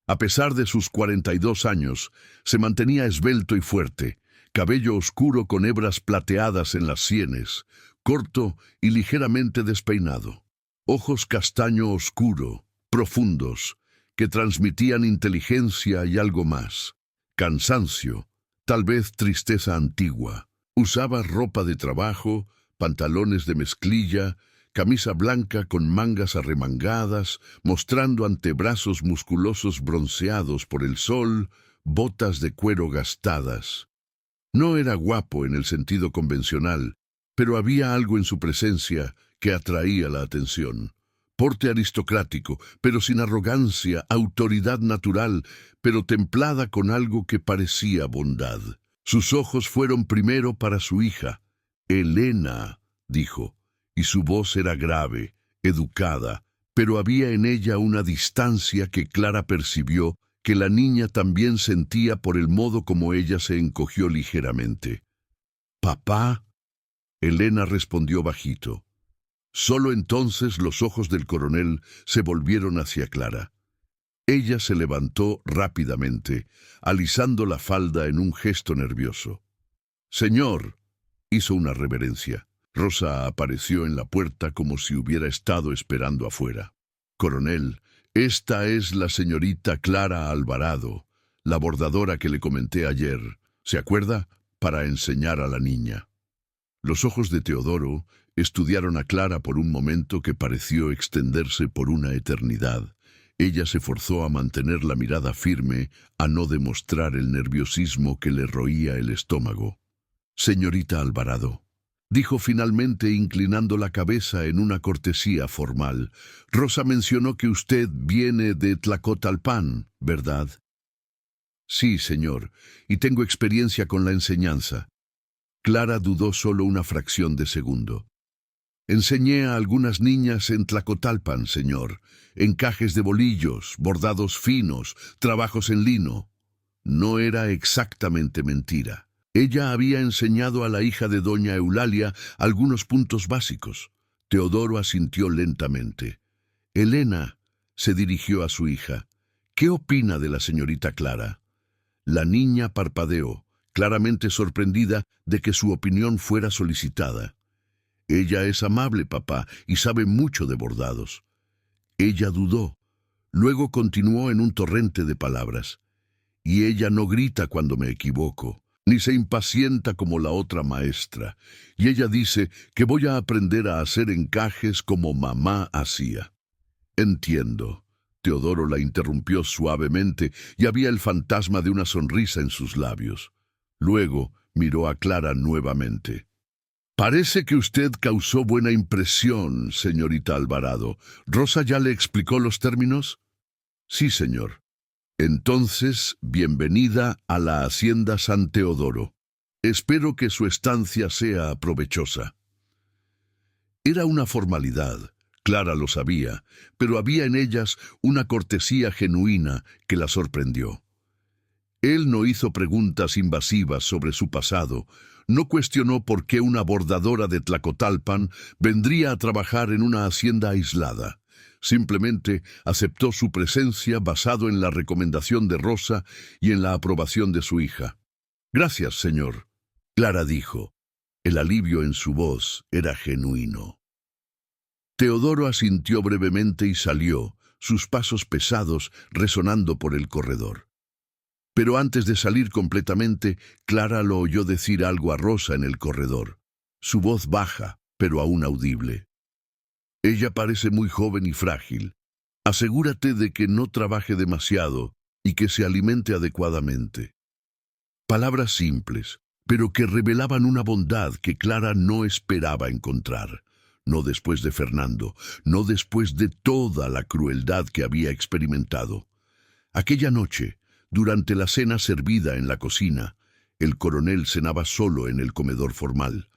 A pesar de sus 42 años, se mantenía esbelto y fuerte, cabello oscuro con hebras plateadas en las sienes, corto y ligeramente despeinado. Ojos castaño oscuro, profundos, que transmitían inteligencia y algo más. Cansancio, tal vez tristeza antigua. Usaba ropa de trabajo, pantalones de mezclilla, camisa blanca con mangas arremangadas, mostrando antebrazos musculosos bronceados por el sol, botas de cuero gastadas. No era guapo en el sentido convencional, pero había algo en su presencia que atraía la atención. Porte aristocrático, pero sin arrogancia, autoridad natural, pero templada con algo que parecía bondad. Sus ojos fueron primero para su hija. «Elena», dijo, y su voz era grave, educada, pero había en ella una distancia que Clara percibió que la niña también sentía por el modo como ella se encogió ligeramente. «¿Papá?», Elena respondió bajito. Solo entonces los ojos del coronel se volvieron hacia Clara. Ella se levantó rápidamente, alisando la falda en un gesto nervioso. «Señor», hizo una reverencia. Rosa apareció en la puerta como si hubiera estado esperando afuera. «Coronel, esta es la señorita Clara Alvarado, la bordadora que le comenté ayer, ¿se acuerda? Para enseñar a la niña». Los ojos de Teodoro estudiaron a Clara por un momento que pareció extenderse por una eternidad. Ella se forzó a mantener la mirada firme, a no demostrar el nerviosismo que le roía el estómago. «Señorita Alvarado», dijo finalmente inclinando la cabeza en una cortesía formal, «Rosa mencionó que usted viene de Tlacotalpan, ¿verdad?» «Sí, señor, y tengo experiencia con la enseñanza». Clara dudó solo una fracción de segundo. «Enseñé a algunas niñas en Tlacotalpan, señor, encajes de bolillos, bordados finos, trabajos en lino». No era exactamente mentira. Ella había enseñado a la hija de doña Eulalia algunos puntos básicos. Teodoro asintió lentamente. «Elena», se dirigió a su hija, «¿qué opina de la señorita Clara?» La niña parpadeó, claramente sorprendida de que su opinión fuera solicitada. «Ella es amable, papá, y sabe mucho de bordados». Ella dudó. Luego continuó en un torrente de palabras. «Y ella no grita cuando me equivoco, ni se impacienta como la otra maestra. Y ella dice que voy a aprender a hacer encajes como mamá hacía». «Entiendo». Teodoro la interrumpió suavemente y había el fantasma de una sonrisa en sus labios. Luego miró a Clara nuevamente. «Parece que usted causó buena impresión, señorita Alvarado. ¿Rosa ya le explicó los términos?» «Sí, señor». «Entonces, bienvenida a la Hacienda San Teodoro. Espero que su estancia sea provechosa». Era una formalidad, Clara lo sabía, pero había en ellas una cortesía genuina que la sorprendió. Él no hizo preguntas invasivas sobre su pasado, no cuestionó por qué una bordadora de Tlacotalpan vendría a trabajar en una hacienda aislada. Simplemente aceptó su presencia basado en la recomendación de Rosa y en la aprobación de su hija. «Gracias, señor», Clara dijo. El alivio en su voz era genuino. Teodoro asintió brevemente y salió, sus pasos pesados resonando por el corredor. Pero antes de salir completamente, Clara lo oyó decir algo a Rosa en el corredor. Su voz baja, pero aún audible. «Ella parece muy joven y frágil. Asegúrate de que no trabaje demasiado y que se alimente adecuadamente». Palabras simples, pero que revelaban una bondad que Clara no esperaba encontrar. No después de Fernando, no después de toda la crueldad que había experimentado. Aquella noche, durante la cena servida en la cocina, el coronel cenaba solo en el comedor formal.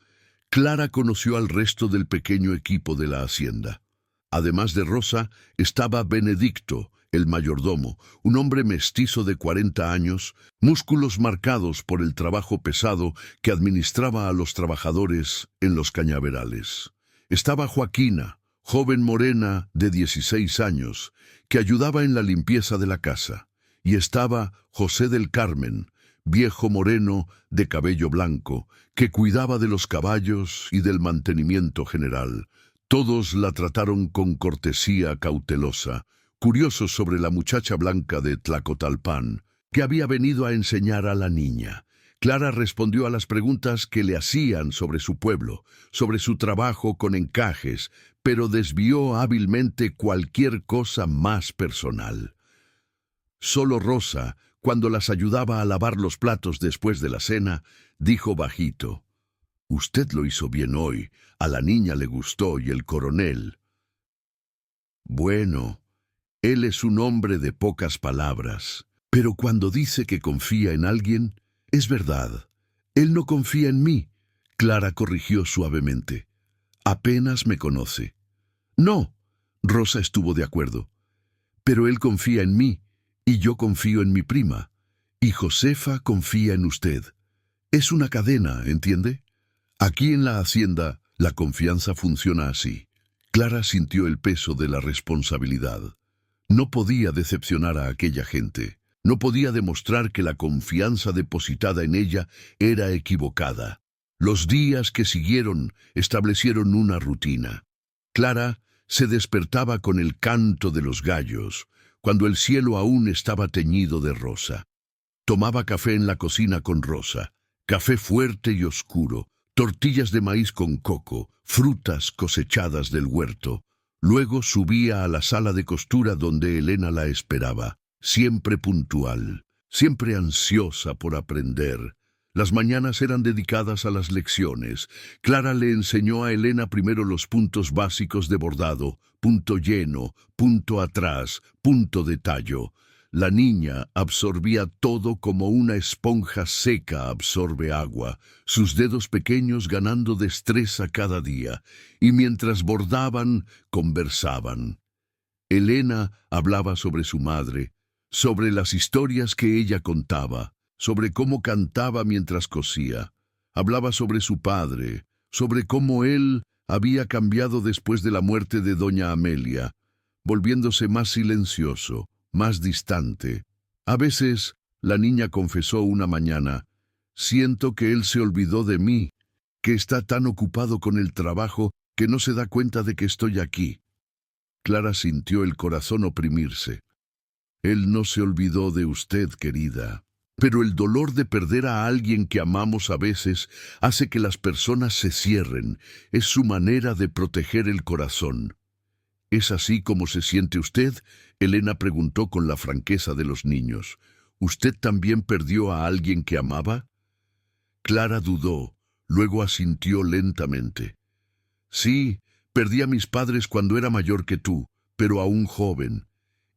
Clara conoció al resto del pequeño equipo de la hacienda. Además de Rosa, estaba Benedicto, el mayordomo, un hombre mestizo de 40 años, músculos marcados por el trabajo pesado que administraba a los trabajadores en los cañaverales. Estaba Joaquina, joven morena de 16 años, que ayudaba en la limpieza de la casa. Y estaba José del Carmen, viejo moreno de cabello blanco, que cuidaba de los caballos y del mantenimiento general. Todos la trataron con cortesía cautelosa, curiosos sobre la muchacha blanca de Tlacotalpan, que había venido a enseñar a la niña. Clara respondió a las preguntas que le hacían sobre su pueblo, sobre su trabajo con encajes, pero desvió hábilmente cualquier cosa más personal. Solo Rosa, cuando las ayudaba a lavar los platos después de la cena, dijo bajito: «Usted lo hizo bien hoy, a la niña le gustó y el coronel». Bueno, él es un hombre de pocas palabras, pero cuando dice que confía en alguien, es verdad. Él no confía en mí, Clara corrigió suavemente. Apenas me conoce. No, Rosa estuvo de acuerdo. Pero él confía en mí, y yo confío en mi prima, y Josefa confía en usted. Es una cadena, ¿entiende? Aquí en la hacienda, la confianza funciona así. Clara sintió el peso de la responsabilidad. No podía decepcionar a aquella gente. No podía demostrar que la confianza depositada en ella era equivocada. Los días que siguieron establecieron una rutina. Clara se despertaba con el canto de los gallos, cuando el cielo aún estaba teñido de rosa. Tomaba café en la cocina con Rosa, café fuerte y oscuro, tortillas de maíz con coco, frutas cosechadas del huerto. Luego subía a la sala de costura donde Elena la esperaba, siempre puntual, siempre ansiosa por aprender. Las mañanas eran dedicadas a las lecciones. Clara le enseñó a Elena primero los puntos básicos de bordado: punto lleno, punto atrás, punto de tallo. La niña absorbía todo como una esponja seca absorbe agua, sus dedos pequeños ganando destreza cada día, y mientras bordaban, conversaban. Elena hablaba sobre su madre, sobre las historias que ella contaba, sobre cómo cantaba mientras cosía. Hablaba sobre su padre, sobre cómo él había cambiado después de la muerte de doña Amelia, volviéndose más silencioso, más distante. A veces, la niña confesó una mañana: «Siento que él se olvidó de mí, que está tan ocupado con el trabajo que no se da cuenta de que estoy aquí». Clara sintió el corazón oprimirse. «Él no se olvidó de usted, querida. Pero el dolor de perder a alguien que amamos a veces hace que las personas se cierren. Es su manera de proteger el corazón». «¿Es así como se siente usted?», Elena preguntó con la franqueza de los niños. «¿Usted también perdió a alguien que amaba?». Clara dudó, luego asintió lentamente. «Sí, perdí a mis padres cuando era mayor que tú, pero aún joven.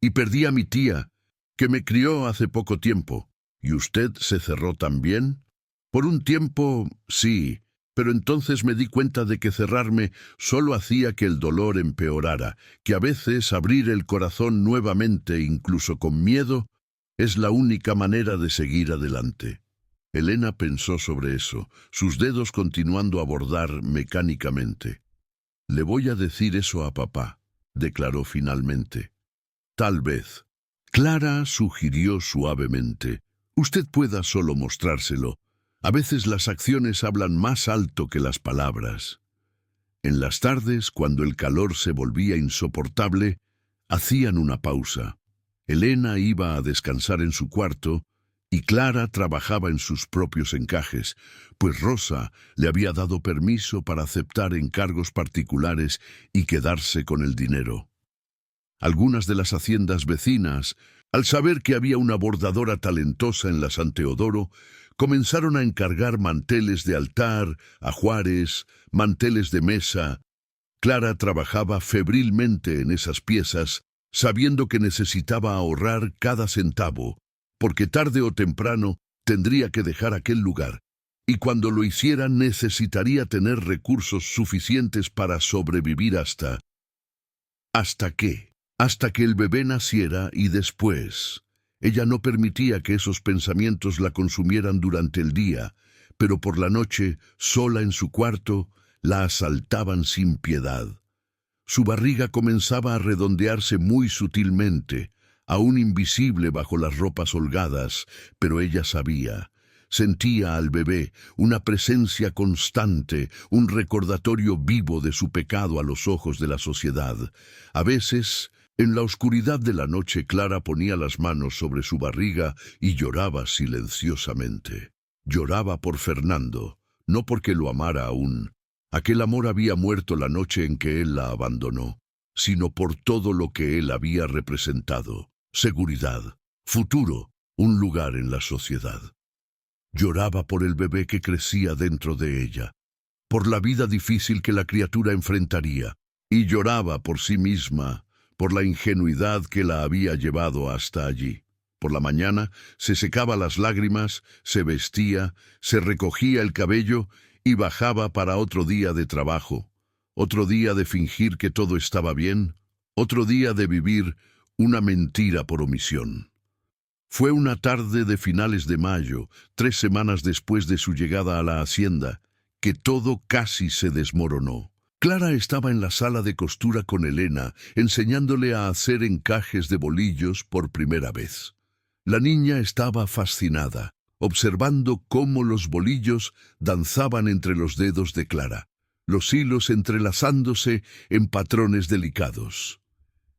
Y perdí a mi tía, que me crió hace poco tiempo». «¿Y usted se cerró también?». «Por un tiempo, sí, pero entonces me di cuenta de que cerrarme solo hacía que el dolor empeorara, que a veces abrir el corazón nuevamente, incluso con miedo, es la única manera de seguir adelante». Elena pensó sobre eso, sus dedos continuando a bordar mecánicamente. «Le voy a decir eso a papá», declaró finalmente. «Tal vez». Clara sugirió suavemente: «Usted pueda solo mostrárselo. A veces las acciones hablan más alto que las palabras». En las tardes, cuando el calor se volvía insoportable, hacían una pausa. Elena iba a descansar en su cuarto y Clara trabajaba en sus propios encajes, pues Rosa le había dado permiso para aceptar encargos particulares y quedarse con el dinero. Algunas de las haciendas vecinas, al saber que había una bordadora talentosa en la San Teodoro, comenzaron a encargar manteles de altar, ajuares, manteles de mesa. Clara trabajaba febrilmente en esas piezas, sabiendo que necesitaba ahorrar cada centavo, porque tarde o temprano tendría que dejar aquel lugar, y cuando lo hiciera necesitaría tener recursos suficientes para sobrevivir hasta... ¿Hasta qué? Hasta que el bebé naciera y después. Ella no permitía que esos pensamientos la consumieran durante el día, pero por la noche, sola en su cuarto, la asaltaban sin piedad. Su barriga comenzaba a redondearse muy sutilmente, aún invisible bajo las ropas holgadas, pero ella sabía. Sentía al bebé, una presencia constante, un recordatorio vivo de su pecado a los ojos de la sociedad. A veces, en la oscuridad de la noche, Clara ponía las manos sobre su barriga y lloraba silenciosamente. Lloraba por Fernando, no porque lo amara aún. Aquel amor había muerto la noche en que él la abandonó, sino por todo lo que él había representado: seguridad, futuro, un lugar en la sociedad. Lloraba por el bebé que crecía dentro de ella, por la vida difícil que la criatura enfrentaría, y lloraba por sí misma, por la ingenuidad que la había llevado hasta allí. Por la mañana se secaba las lágrimas, se vestía, se recogía el cabello y bajaba para otro día de trabajo, otro día de fingir que todo estaba bien, otro día de vivir una mentira por omisión. Fue una tarde de finales de mayo, 3 semanas después de su llegada a la hacienda, que todo casi se desmoronó. Clara estaba en la sala de costura con Elena, enseñándole a hacer encajes de bolillos por primera vez. La niña estaba fascinada, observando cómo los bolillos danzaban entre los dedos de Clara, los hilos entrelazándose en patrones delicados.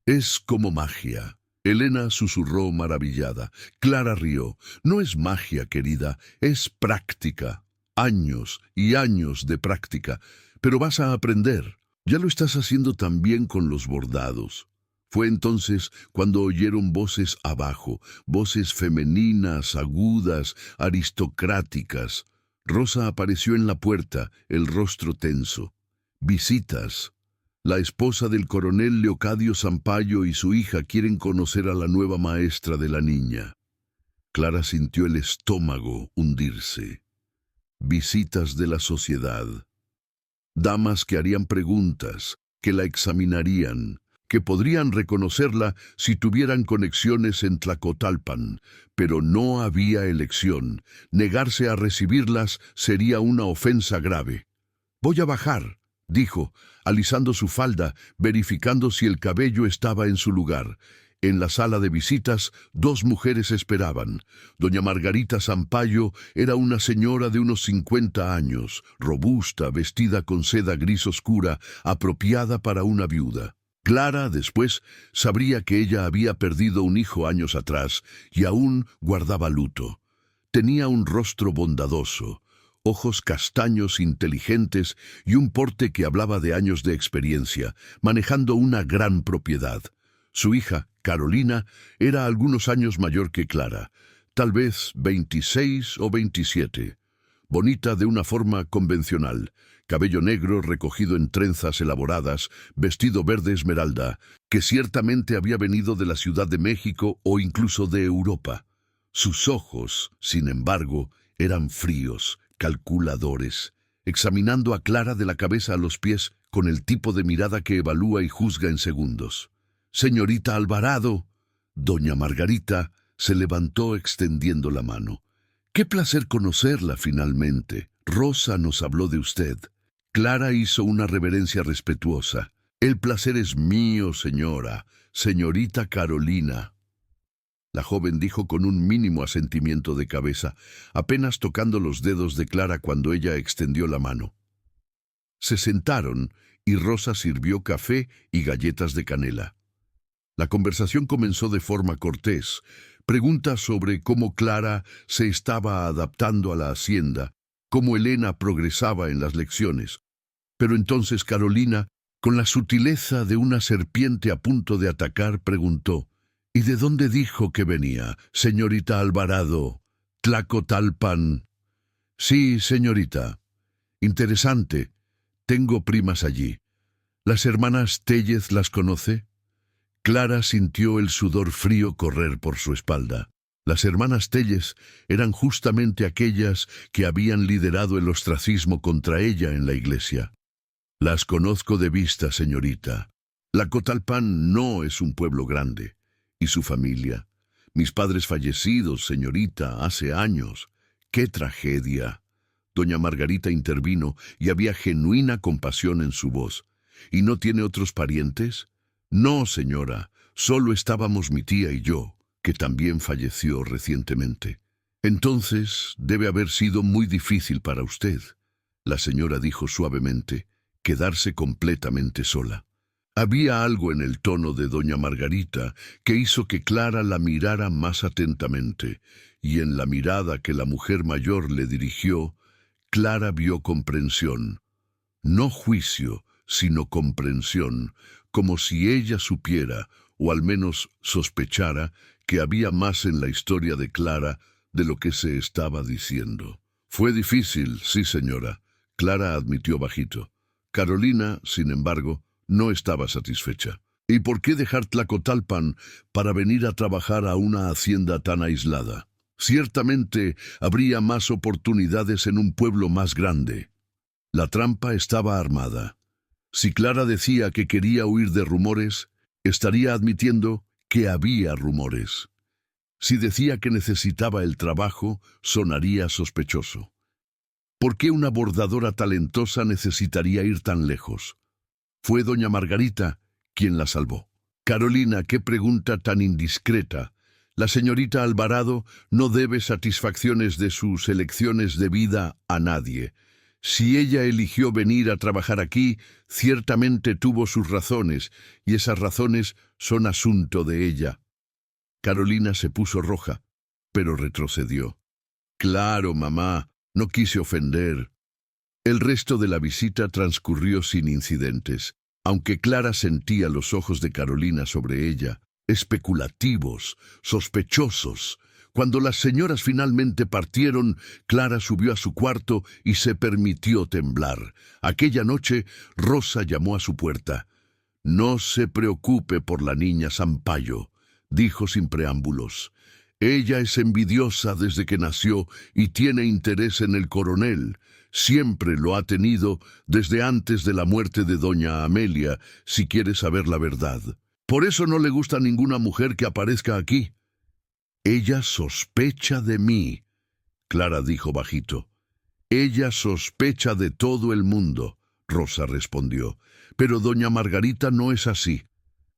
«Es como magia», Elena susurró maravillada. Clara rió. «No es magia, querida, es práctica. Años y años de práctica. Pero vas a aprender. Ya lo estás haciendo también con los bordados». Fue entonces cuando oyeron voces abajo, voces femeninas, agudas, aristocráticas. Rosa apareció en la puerta, el rostro tenso. «Visitas. La esposa del coronel Leocadio Sampaio y su hija quieren conocer a la nueva maestra de la niña». Clara sintió el estómago hundirse. Visitas de la sociedad. Damas que harían preguntas, que la examinarían, que podrían reconocerla si tuvieran conexiones en Tlacotalpan, pero no había elección. Negarse a recibirlas sería una ofensa grave. «Voy a bajar», dijo, alisando su falda, verificando si el cabello estaba en su lugar. En la sala de visitas, 2 mujeres esperaban. Doña Margarita Sampaio era una señora de unos 50 años, robusta, vestida con seda gris oscura, apropiada para una viuda. Clara, después, sabría que ella había perdido un hijo años atrás y aún guardaba luto. Tenía un rostro bondadoso, ojos castaños inteligentes y un porte que hablaba de años de experiencia, manejando una gran propiedad. Su hija, Carolina, era algunos años mayor que Clara, tal vez 26 o 27. Bonita de una forma convencional, cabello negro recogido en trenzas elaboradas, vestido verde esmeralda, que ciertamente había venido de la Ciudad de México o incluso de Europa. Sus ojos, sin embargo, eran fríos, calculadores, examinando a Clara de la cabeza a los pies con el tipo de mirada que evalúa y juzga en segundos. «Señorita Alvarado». Doña Margarita se levantó extendiendo la mano. «Qué placer conocerla finalmente. Rosa nos habló de usted». Clara hizo una reverencia respetuosa. «El placer es mío, señora, señorita Carolina». La joven dijo con un mínimo asentimiento de cabeza, apenas tocando los dedos de Clara cuando ella extendió la mano. Se sentaron y Rosa sirvió café y galletas de canela. La conversación comenzó de forma cortés. Preguntas sobre cómo Clara se estaba adaptando a la hacienda, cómo Elena progresaba en las lecciones. Pero entonces Carolina, con la sutileza de una serpiente a punto de atacar, preguntó: «¿Y de dónde dijo que venía, señorita Alvarado? ¿Tlacotalpan?» «Sí, señorita. Interesante. Tengo primas allí. ¿Las hermanas Tellez las conoce?» Clara sintió el sudor frío correr por su espalda. Las hermanas Tellez eran justamente aquellas que habían liderado el ostracismo contra ella en la iglesia. «Las conozco de vista, señorita. Tlacotalpan no es un pueblo grande. ¿Y su familia? Mis padres fallecidos, señorita, hace años. ¡Qué tragedia!». Doña Margarita intervino y había genuina compasión en su voz. «¿Y no tiene otros parientes?» «No, señora, solo estábamos mi tía y yo, que también falleció recientemente». «Entonces debe haber sido muy difícil para usted», la señora dijo suavemente, «quedarse completamente sola». Había algo en el tono de doña Margarita que hizo que Clara la mirara más atentamente, y en la mirada que la mujer mayor le dirigió, Clara vio comprensión. No juicio, sino comprensión, como si ella supiera, o al menos sospechara, que había más en la historia de Clara de lo que se estaba diciendo. Fue difícil, sí señora, Clara admitió bajito. Carolina, sin embargo, no estaba satisfecha. ¿Y por qué dejar Tlacotalpan para venir a trabajar a una hacienda tan aislada? Ciertamente habría más oportunidades en un pueblo más grande. La trampa estaba armada. Si Clara decía que quería huir de rumores, estaría admitiendo que había rumores. Si decía que necesitaba el trabajo, sonaría sospechoso. ¿Por qué una bordadora talentosa necesitaría ir tan lejos? Fue doña Margarita quien la salvó. Carolina, qué pregunta tan indiscreta. La señorita Alvarado no debe satisfacciones de sus elecciones de vida a nadie. Si ella eligió venir a trabajar aquí, ciertamente tuvo sus razones, y esas razones son asunto de ella. Carolina se puso roja, pero retrocedió. Claro, mamá, no quise ofender. El resto de la visita transcurrió sin incidentes, aunque Clara sentía los ojos de Carolina sobre ella, especulativos, sospechosos. Cuando las señoras finalmente partieron, Clara subió a su cuarto y se permitió temblar. Aquella noche, Rosa llamó a su puerta. «No se preocupe por la niña Sampayo», dijo sin preámbulos. «Ella es envidiosa desde que nació y tiene interés en el coronel. Siempre lo ha tenido desde antes de la muerte de doña Amelia, si quiere saber la verdad. Por eso no le gusta ninguna mujer que aparezca aquí». «Ella sospecha de mí», Clara dijo bajito. «Ella sospecha de todo el mundo», Rosa respondió. «Pero doña Margarita no es así.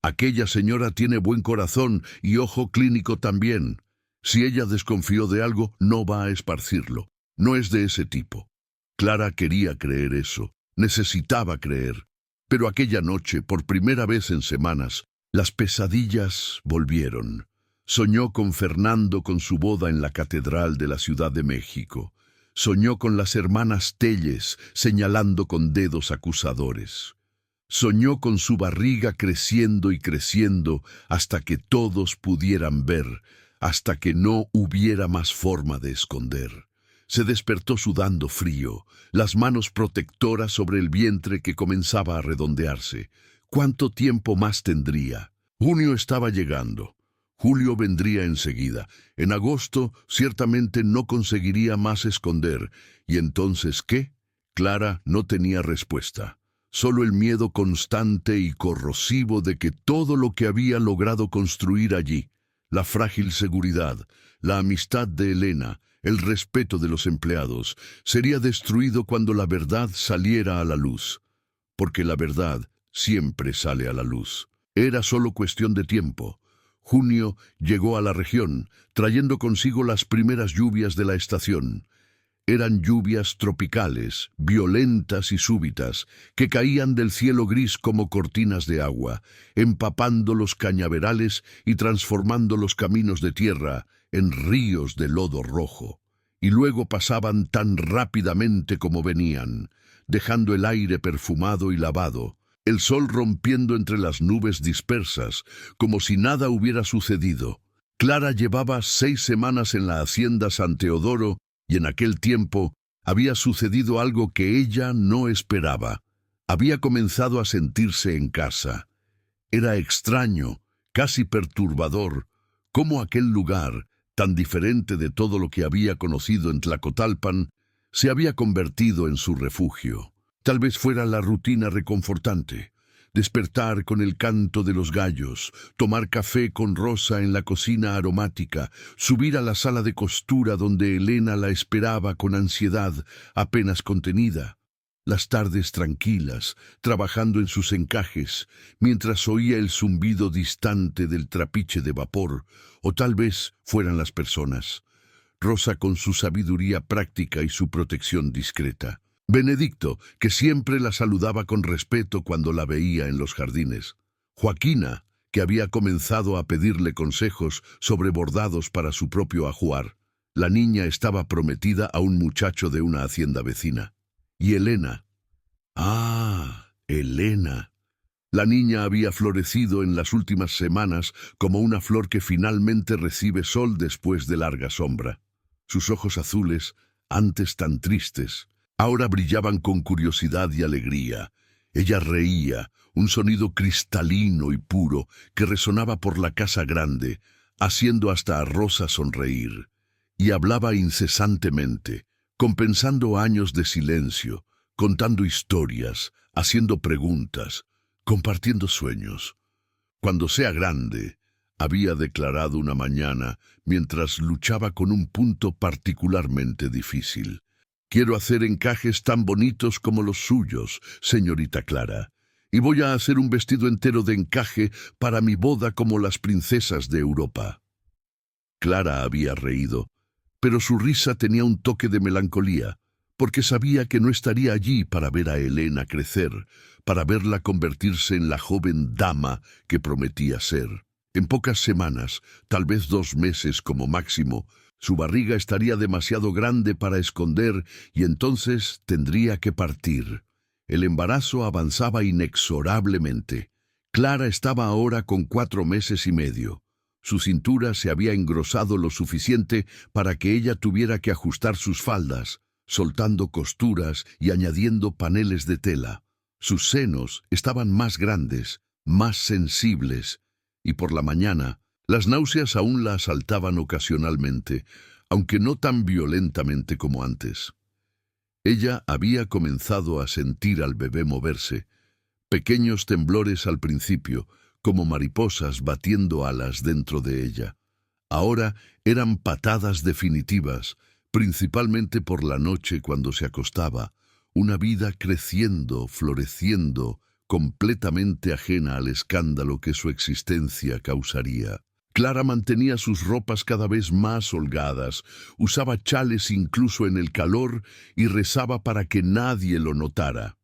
Aquella señora tiene buen corazón y ojo clínico también. Si ella desconfió de algo, no va a esparcirlo. No es de ese tipo». Clara quería creer eso, necesitaba creer. Pero aquella noche, por primera vez en semanas, las pesadillas volvieron. Soñó con Fernando con su boda en la Catedral de la Ciudad de México. Soñó con las hermanas Telles señalando con dedos acusadores. Soñó con su barriga creciendo y creciendo hasta que todos pudieran ver, hasta que no hubiera más forma de esconder. Se despertó sudando frío, las manos protectoras sobre el vientre que comenzaba a redondearse. ¿Cuánto tiempo más tendría? Junio estaba llegando. Julio vendría enseguida. En agosto ciertamente no conseguiría más esconder. ¿Y entonces qué? Clara no tenía respuesta. Solo el miedo constante y corrosivo de que todo lo que había logrado construir allí, la frágil seguridad, la amistad de Elena, el respeto de los empleados, sería destruido cuando la verdad saliera a la luz. Porque la verdad siempre sale a la luz. Era solo cuestión de tiempo. Junio llegó a la región, trayendo consigo las primeras lluvias de la estación. Eran lluvias tropicales, violentas y súbitas, que caían del cielo gris como cortinas de agua, empapando los cañaverales y transformando los caminos de tierra en ríos de lodo rojo. Y luego pasaban tan rápidamente como venían, dejando el aire perfumado y lavado, el sol rompiendo entre las nubes dispersas, como si nada hubiera sucedido. Clara llevaba 6 semanas en la hacienda San Teodoro, y en aquel tiempo había sucedido algo que ella no esperaba. Había comenzado a sentirse en casa. Era extraño, casi perturbador, cómo aquel lugar, tan diferente de todo lo que había conocido en Tlacotalpan, se había convertido en su refugio. Tal vez fuera la rutina reconfortante. Despertar con el canto de los gallos, tomar café con Rosa en la cocina aromática, subir a la sala de costura donde Elena la esperaba con ansiedad apenas contenida. Las tardes tranquilas, trabajando en sus encajes, mientras oía el zumbido distante del trapiche de vapor, o tal vez fueran las personas. Rosa con su sabiduría práctica y su protección discreta. Benedicto, que siempre la saludaba con respeto cuando la veía en los jardines. Joaquina, que había comenzado a pedirle consejos sobre bordados para su propio ajuar. La niña estaba prometida a un muchacho de una hacienda vecina. Y Elena. ¡Ah! Elena. La niña había florecido en las últimas semanas como una flor que finalmente recibe sol después de larga sombra. Sus ojos azules, antes tan tristes, ahora brillaban con curiosidad y alegría. Ella reía, un sonido cristalino y puro que resonaba por la casa grande, haciendo hasta a Rosa sonreír. Y hablaba incesantemente, compensando años de silencio, contando historias, haciendo preguntas, compartiendo sueños. Cuando sea grande, había declarado una mañana, mientras luchaba con un punto particularmente difícil. Quiero hacer encajes tan bonitos como los suyos, señorita Clara, y voy a hacer un vestido entero de encaje para mi boda como las princesas de Europa. Clara había reído, pero su risa tenía un toque de melancolía, porque sabía que no estaría allí para ver a Elena crecer, para verla convertirse en la joven dama que prometía ser. En pocas semanas, tal vez 2 meses como máximo, su barriga estaría demasiado grande para esconder y entonces tendría que partir. El embarazo avanzaba inexorablemente. Clara estaba ahora con 4 meses y medio. Su cintura se había engrosado lo suficiente para que ella tuviera que ajustar sus faldas, soltando costuras y añadiendo paneles de tela. Sus senos estaban más grandes, más sensibles, y por la mañana las náuseas aún la asaltaban ocasionalmente, aunque no tan violentamente como antes. Ella había comenzado a sentir al bebé moverse, pequeños temblores al principio, como mariposas batiendo alas dentro de ella. Ahora eran patadas definitivas, principalmente por la noche cuando se acostaba, una vida creciendo, floreciendo, completamente ajena al escándalo que su existencia causaría. Clara mantenía sus ropas cada vez más holgadas, usaba chales incluso en el calor y rezaba para que nadie lo notara.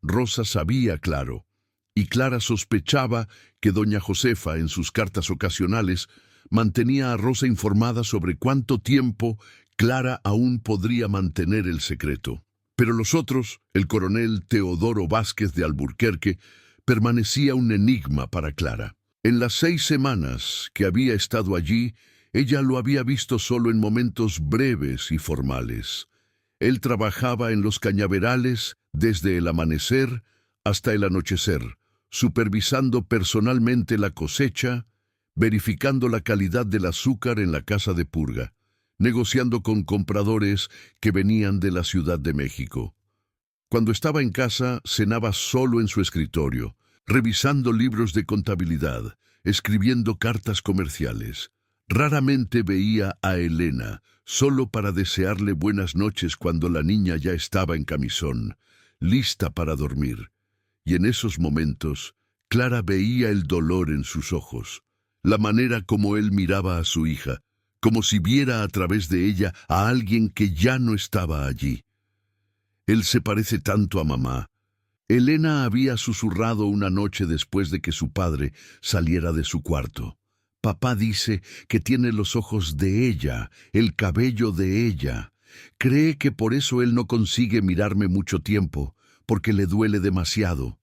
Rosa sabía, claro, y Clara sospechaba que doña Josefa, en sus cartas ocasionales, mantenía a Rosa informada sobre cuánto tiempo Clara aún podría mantener el secreto. Pero los otros, el coronel Teodoro Vázquez de Alburquerque, permanecía un enigma para Clara. En las 6 semanas que había estado allí, ella lo había visto solo en momentos breves y formales. Él trabajaba en los cañaverales desde el amanecer hasta el anochecer, supervisando personalmente la cosecha, verificando la calidad del azúcar en la casa de purga, negociando con compradores que venían de la Ciudad de México. Cuando estaba en casa, cenaba solo en su escritorio, revisando libros de contabilidad, escribiendo cartas comerciales. Raramente veía a Elena, solo para desearle buenas noches cuando la niña ya estaba en camisón, lista para dormir. Y en esos momentos, Clara veía el dolor en sus ojos, la manera como él miraba a su hija, como si viera a través de ella a alguien que ya no estaba allí. Él se parece tanto a mamá. Elena había susurrado una noche después de que su padre saliera de su cuarto. Papá dice que tiene los ojos de ella, el cabello de ella. Cree que por eso él no consigue mirarme mucho tiempo, porque le duele demasiado.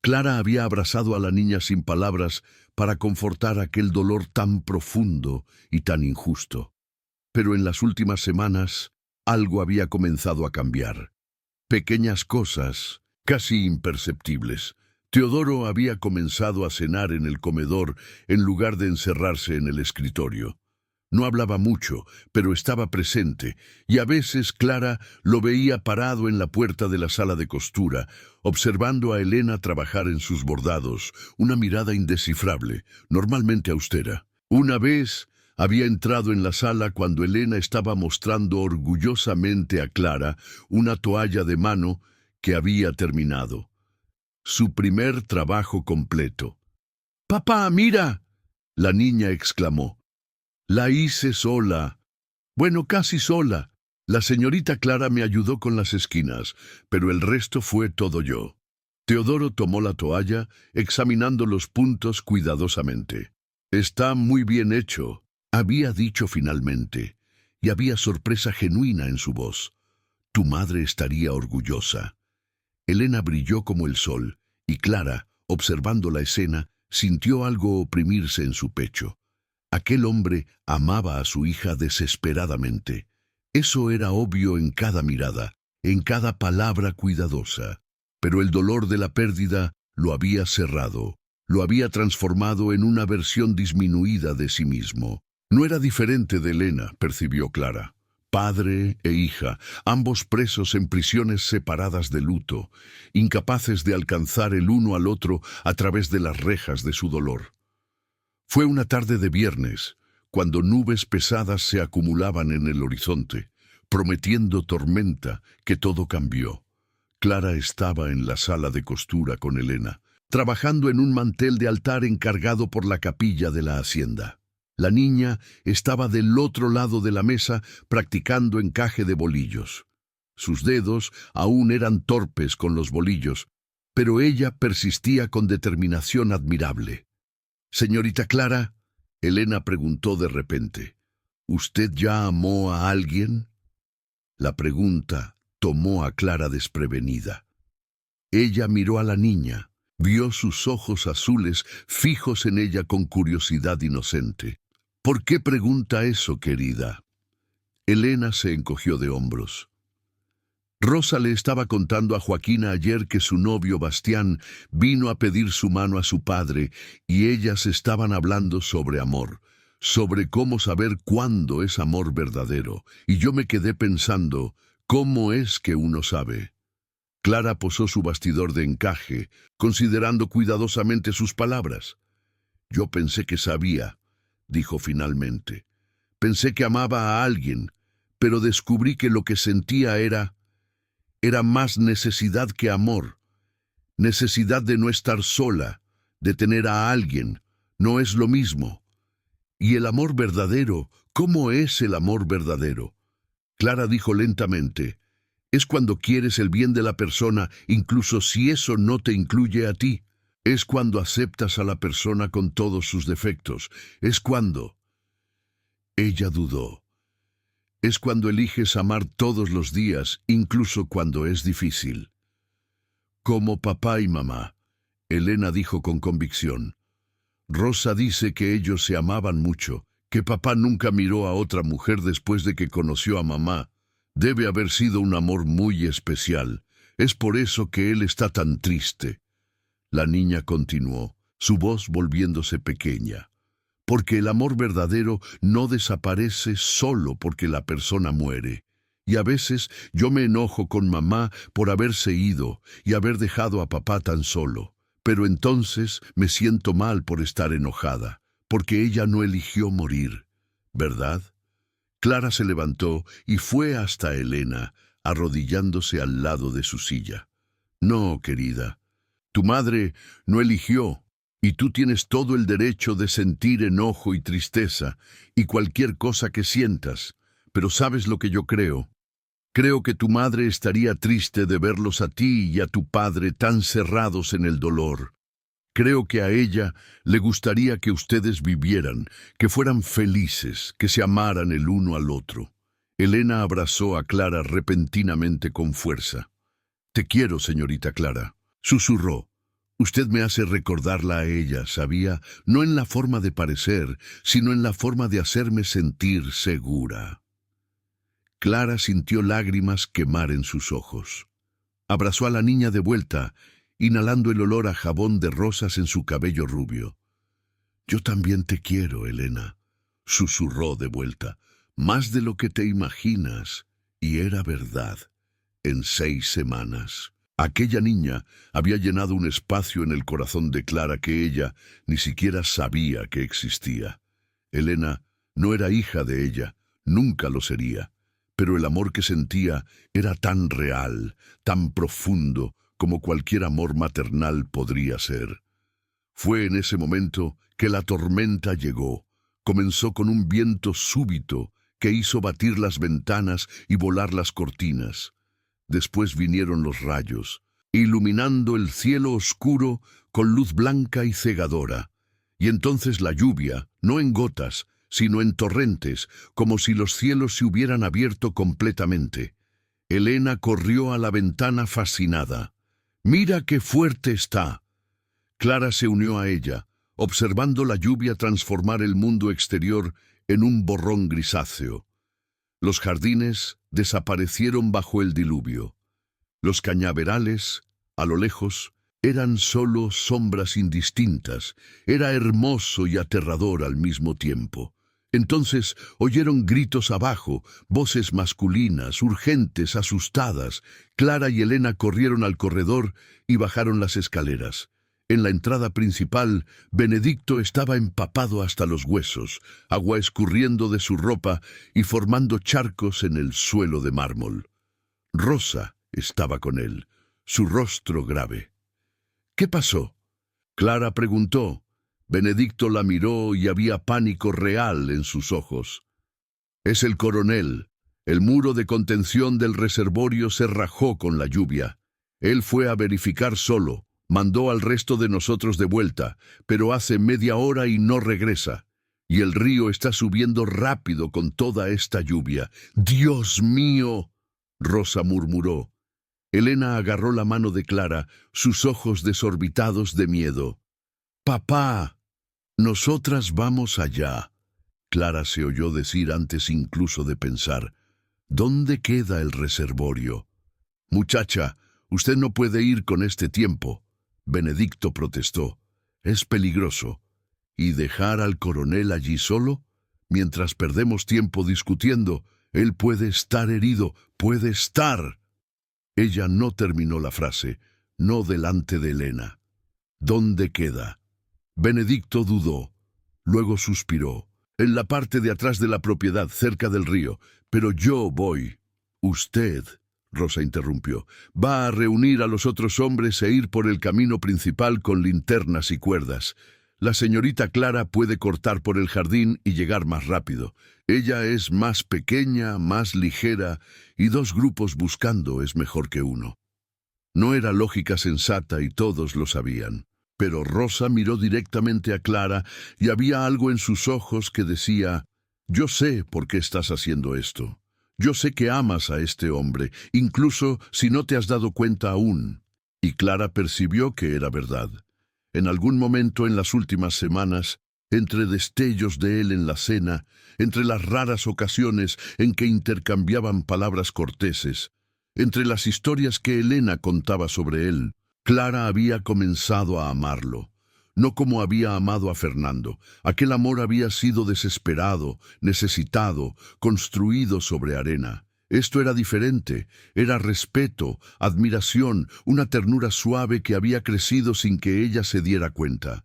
Clara había abrazado a la niña sin palabras para confortar aquel dolor tan profundo y tan injusto. Pero en las últimas semanas, algo había comenzado a cambiar. Pequeñas cosas, casi imperceptibles. Teodoro había comenzado a cenar en el comedor en lugar de encerrarse en el escritorio. No hablaba mucho, pero estaba presente, y a veces Clara lo veía parado en la puerta de la sala de costura, observando a Elena trabajar en sus bordados, una mirada indescifrable, normalmente austera. Una vez había entrado en la sala cuando Elena estaba mostrando orgullosamente a Clara una toalla de mano que había terminado. Su primer trabajo completo. «¡Papá, mira!», la niña exclamó. «La hice sola. Bueno, casi sola. La señorita Clara me ayudó con las esquinas, pero el resto fue todo yo. Teodoro tomó la toalla, examinando los puntos cuidadosamente. Está muy bien hecho, había dicho finalmente, y había sorpresa genuina en su voz. Tu madre estaría orgullosa. Elena brilló como el sol, y Clara, observando la escena, sintió algo oprimirse en su pecho. Aquel hombre amaba a su hija desesperadamente. Eso era obvio en cada mirada, en cada palabra cuidadosa. Pero el dolor de la pérdida lo había cerrado, lo había transformado en una versión disminuida de sí mismo. No era diferente de Elena, percibió Clara. Padre e hija, ambos presos en prisiones separadas de luto, incapaces de alcanzar el uno al otro a través de las rejas de su dolor. Fue una tarde de viernes, cuando nubes pesadas se acumulaban en el horizonte, prometiendo tormenta, que todo cambió. Clara estaba en la sala de costura con Elena, trabajando en un mantel de altar encargado por la capilla de la hacienda. La niña estaba del otro lado de la mesa practicando encaje de bolillos. Sus dedos aún eran torpes con los bolillos, pero ella persistía con determinación admirable. «Señorita Clara», Elena preguntó de repente, «¿usted ya amó a alguien?» La pregunta tomó a Clara desprevenida. Ella miró a la niña, vio sus ojos azules fijos en ella con curiosidad inocente. «¿Por qué pregunta eso, querida?» Elena se encogió de hombros. Rosa le estaba contando a Joaquina ayer que su novio Bastián vino a pedir su mano a su padre y ellas estaban hablando sobre amor, sobre cómo saber cuándo es amor verdadero, y yo me quedé pensando, ¿cómo es que uno sabe? Clara posó su bastidor de encaje, considerando cuidadosamente sus palabras. «Yo pensé que sabía», dijo finalmente. «Pensé que amaba a alguien, pero descubrí que lo que sentía era más necesidad que amor. Necesidad de no estar sola, de tener a alguien. No es lo mismo. Y el amor verdadero, ¿cómo es el amor verdadero?» Clara dijo lentamente, «es cuando quieres el bien de la persona, incluso si eso no te incluye a ti. Es cuando aceptas a la persona con todos sus defectos. Es cuando...» Ella dudó. «Es cuando eliges amar todos los días, incluso cuando es difícil». «Como papá y mamá», Elena dijo con convicción. «Rosa dice que ellos se amaban mucho, que papá nunca miró a otra mujer después de que conoció a mamá. Debe haber sido un amor muy especial. Es por eso que él está tan triste». La niña continuó, su voz volviéndose pequeña. «Porque el amor verdadero no desaparece solo porque la persona muere. Y a veces yo me enojo con mamá por haberse ido y haber dejado a papá tan solo. Pero entonces me siento mal por estar enojada, porque ella no eligió morir, ¿verdad?» Clara se levantó y fue hasta Elena, arrodillándose al lado de su silla. «No, querida, tu madre no eligió. Y tú tienes todo el derecho de sentir enojo y tristeza, y cualquier cosa que sientas. Pero ¿sabes lo que yo creo? Creo que tu madre estaría triste de verlos a ti y a tu padre tan cerrados en el dolor. Creo que a ella le gustaría que ustedes vivieran, que fueran felices, que se amaran el uno al otro». Elena abrazó a Clara repentinamente con fuerza. «Te quiero, señorita Clara», susurró. «Usted me hace recordarla a ella, ¿sabía? No en la forma de parecer, sino en la forma de hacerme sentir segura». Clara sintió lágrimas quemar en sus ojos. Abrazó a la niña de vuelta, inhalando el olor a jabón de rosas en su cabello rubio. «Yo también te quiero, Elena», susurró de vuelta, «más de lo que te imaginas». Y era verdad. En 6 semanas. Aquella niña había llenado un espacio en el corazón de Clara que ella ni siquiera sabía que existía. Elena no era hija de ella, nunca lo sería, pero el amor que sentía era tan real, tan profundo, como cualquier amor maternal podría ser. Fue en ese momento que la tormenta llegó. Comenzó con un viento súbito que hizo batir las ventanas y volar las cortinas. Después vinieron los rayos, iluminando el cielo oscuro con luz blanca y cegadora. Y entonces la lluvia, no en gotas, sino en torrentes, como si los cielos se hubieran abierto completamente. Elena corrió a la ventana fascinada. «¡Mira qué fuerte está!». Clara se unió a ella, observando la lluvia transformar el mundo exterior en un borrón grisáceo. Los jardines desaparecieron bajo el diluvio. Los cañaverales, a lo lejos, eran solo sombras indistintas. Era hermoso y aterrador al mismo tiempo. Entonces oyeron gritos abajo, voces masculinas, urgentes, asustadas. Clara y Elena corrieron al corredor y bajaron las escaleras. En la entrada principal, Benedicto estaba empapado hasta los huesos, agua escurriendo de su ropa y formando charcos en el suelo de mármol. Rosa estaba con él, su rostro grave. «¿Qué pasó?», Clara preguntó. Benedicto la miró y había pánico real en sus ojos. «Es el coronel. El muro de contención del reservorio se rajó con la lluvia. Él fue a verificar solo. Mandó al resto de nosotros de vuelta, pero hace media hora y no regresa. Y el río está subiendo rápido con toda esta lluvia». «¡Dios mío!», Rosa murmuró. Elena agarró la mano de Clara, sus ojos desorbitados de miedo. «Papá, nosotras vamos allá», Clara se oyó decir antes incluso de pensar. «¿Dónde queda el reservorio?». «Muchacha, usted no puede ir con este tiempo», Benedicto protestó. «Es peligroso. ¿Y dejar al coronel allí solo? Mientras perdemos tiempo discutiendo, él puede estar herido, puede estar». Ella no terminó la frase, no delante de Elena. «¿Dónde queda?». Benedicto dudó. Luego suspiró. «En la parte de atrás de la propiedad, cerca del río. Pero yo voy». «Usted», Rosa interrumpió, «va a reunir a los otros hombres e ir por el camino principal con linternas y cuerdas. La señorita Clara puede cortar por el jardín y llegar más rápido. Ella es más pequeña, más ligera, y 2 grupos buscando es mejor que uno». No era lógica sensata y todos lo sabían. Pero Rosa miró directamente a Clara y había algo en sus ojos que decía: «Yo sé por qué estás haciendo esto. Yo sé que amas a este hombre, incluso si no te has dado cuenta aún». Y Clara percibió que era verdad. En algún momento en las últimas semanas, entre destellos de él en la cena, entre las raras ocasiones en que intercambiaban palabras corteses, entre las historias que Elena contaba sobre él, Clara había comenzado a amarlo. No como había amado a Fernando. Aquel amor había sido desesperado, necesitado, construido sobre arena. Esto era diferente. Era respeto, admiración, una ternura suave que había crecido sin que ella se diera cuenta.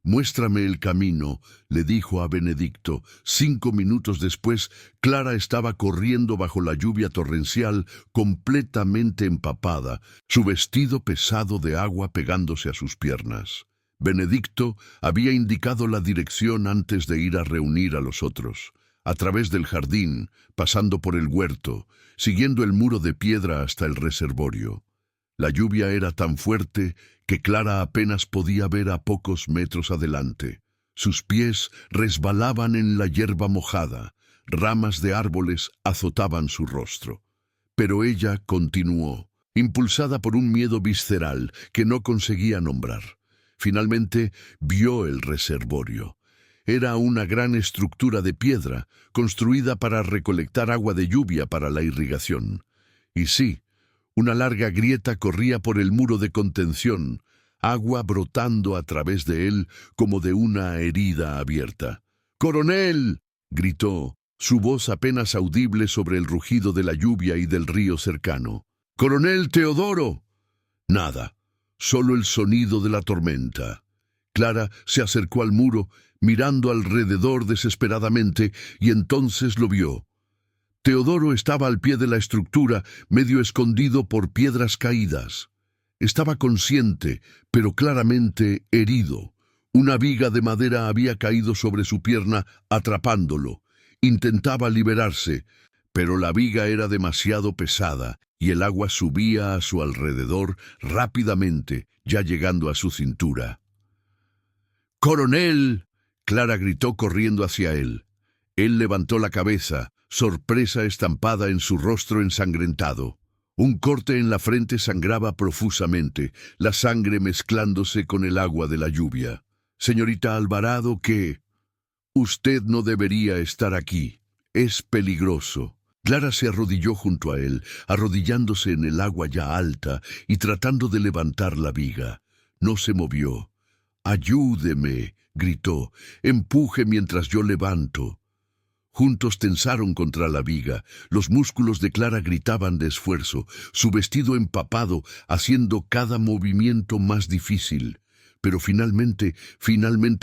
«Muéstrame el camino», le dijo a Benedicto. 5 minutos después, Clara estaba corriendo bajo la lluvia torrencial, completamente empapada, su vestido pesado de agua pegándose a sus piernas. Benedicto había indicado la dirección antes de ir a reunir a los otros. A través del jardín, pasando por el huerto, siguiendo el muro de piedra hasta el reservorio. La lluvia era tan fuerte que Clara apenas podía ver a pocos metros adelante. Sus pies resbalaban en la hierba mojada, ramas de árboles azotaban su rostro. Pero ella continuó, impulsada por un miedo visceral que no conseguía nombrar. Finalmente vio el reservorio. Era una gran estructura de piedra, construida para recolectar agua de lluvia para la irrigación. Y sí, una larga grieta corría por el muro de contención, agua brotando a través de él como de una herida abierta. «¡Coronel!», gritó, su voz apenas audible sobre el rugido de la lluvia y del río cercano. «¡Coronel Teodoro!». Nada, solo el sonido de la tormenta. Clara se acercó al muro, mirando alrededor desesperadamente, y entonces lo vio. Teodoro estaba al pie de la estructura, medio escondido por piedras caídas. Estaba consciente, pero claramente herido. Una viga de madera había caído sobre su pierna, atrapándolo, Intentaba liberarse, pero la viga era demasiado pesada y el agua subía a su alrededor rápidamente, ya llegando a su cintura. ¡Coronel! Clara gritó corriendo hacia él. Él levantó la cabeza, sorpresa estampada en su rostro ensangrentado. Un corte en la frente sangraba profusamente, la sangre mezclándose con el agua de la lluvia. Señorita Alvarado, ¿qué? Usted no debería estar aquí. Es peligroso. Clara se arrodilló junto a él, arrodillándose en el agua ya alta y tratando de levantar la viga. No se movió. «Ayúdeme», gritó, «empuje mientras yo levanto». Juntos tensaron contra la viga. Los músculos de Clara gritaban de esfuerzo, su vestido empapado, haciendo cada movimiento más difícil. Pero finalmente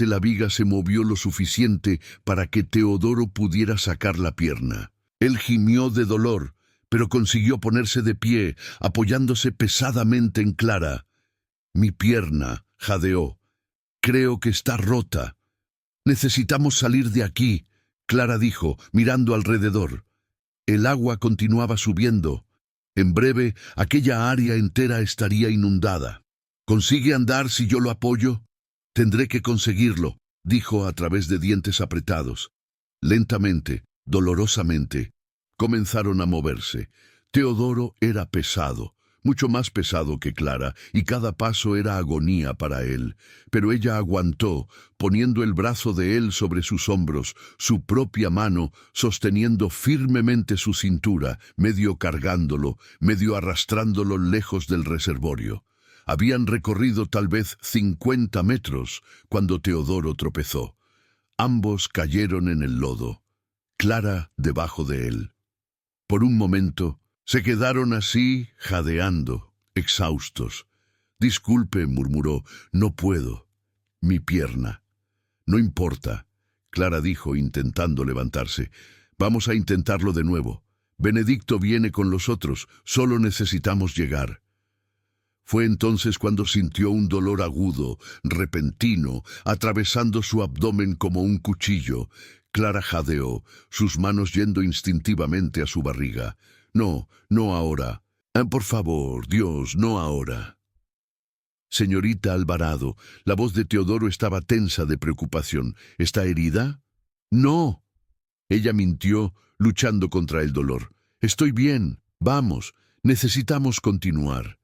la viga se movió lo suficiente para que Teodoro pudiera sacar la pierna. Él gimió de dolor, pero consiguió ponerse de pie, apoyándose pesadamente en Clara. «Mi pierna», jadeó. «Creo que está rota. Necesitamos salir de aquí», Clara dijo, mirando alrededor. El agua continuaba subiendo. En breve, aquella área entera estaría inundada. «¿Consigue andar si yo lo apoyo?» «Tendré que conseguirlo», dijo a través de dientes apretados. Lentamente, dolorosamente, comenzaron a moverse. Teodoro era pesado, mucho más pesado que Clara, y cada paso era agonía para él. Pero ella aguantó, poniendo el brazo de él sobre sus hombros, su propia mano sosteniendo firmemente su cintura, medio cargándolo, medio arrastrándolo lejos del reservorio. Habían recorrido tal vez 50 metros cuando Teodoro tropezó. Ambos cayeron en el lodo, Clara debajo de él. Por un momento, se quedaron así, jadeando, exhaustos. «Disculpe», murmuró, «no puedo. Mi pierna». «No importa», Clara dijo, intentando levantarse. «Vamos a intentarlo de nuevo. Benedicto viene con los otros, solo necesitamos llegar». Fue entonces cuando sintió un dolor agudo, repentino, atravesando su abdomen como un cuchillo. Clara jadeó, sus manos yendo instintivamente a su barriga. «No, no ahora. Por favor, Dios, no ahora». «Señorita Alvarado», la voz de Teodoro estaba tensa de preocupación. «¿Está herida?» «No». Ella mintió, luchando contra el dolor. «Estoy bien. Vamos. Necesitamos continuar».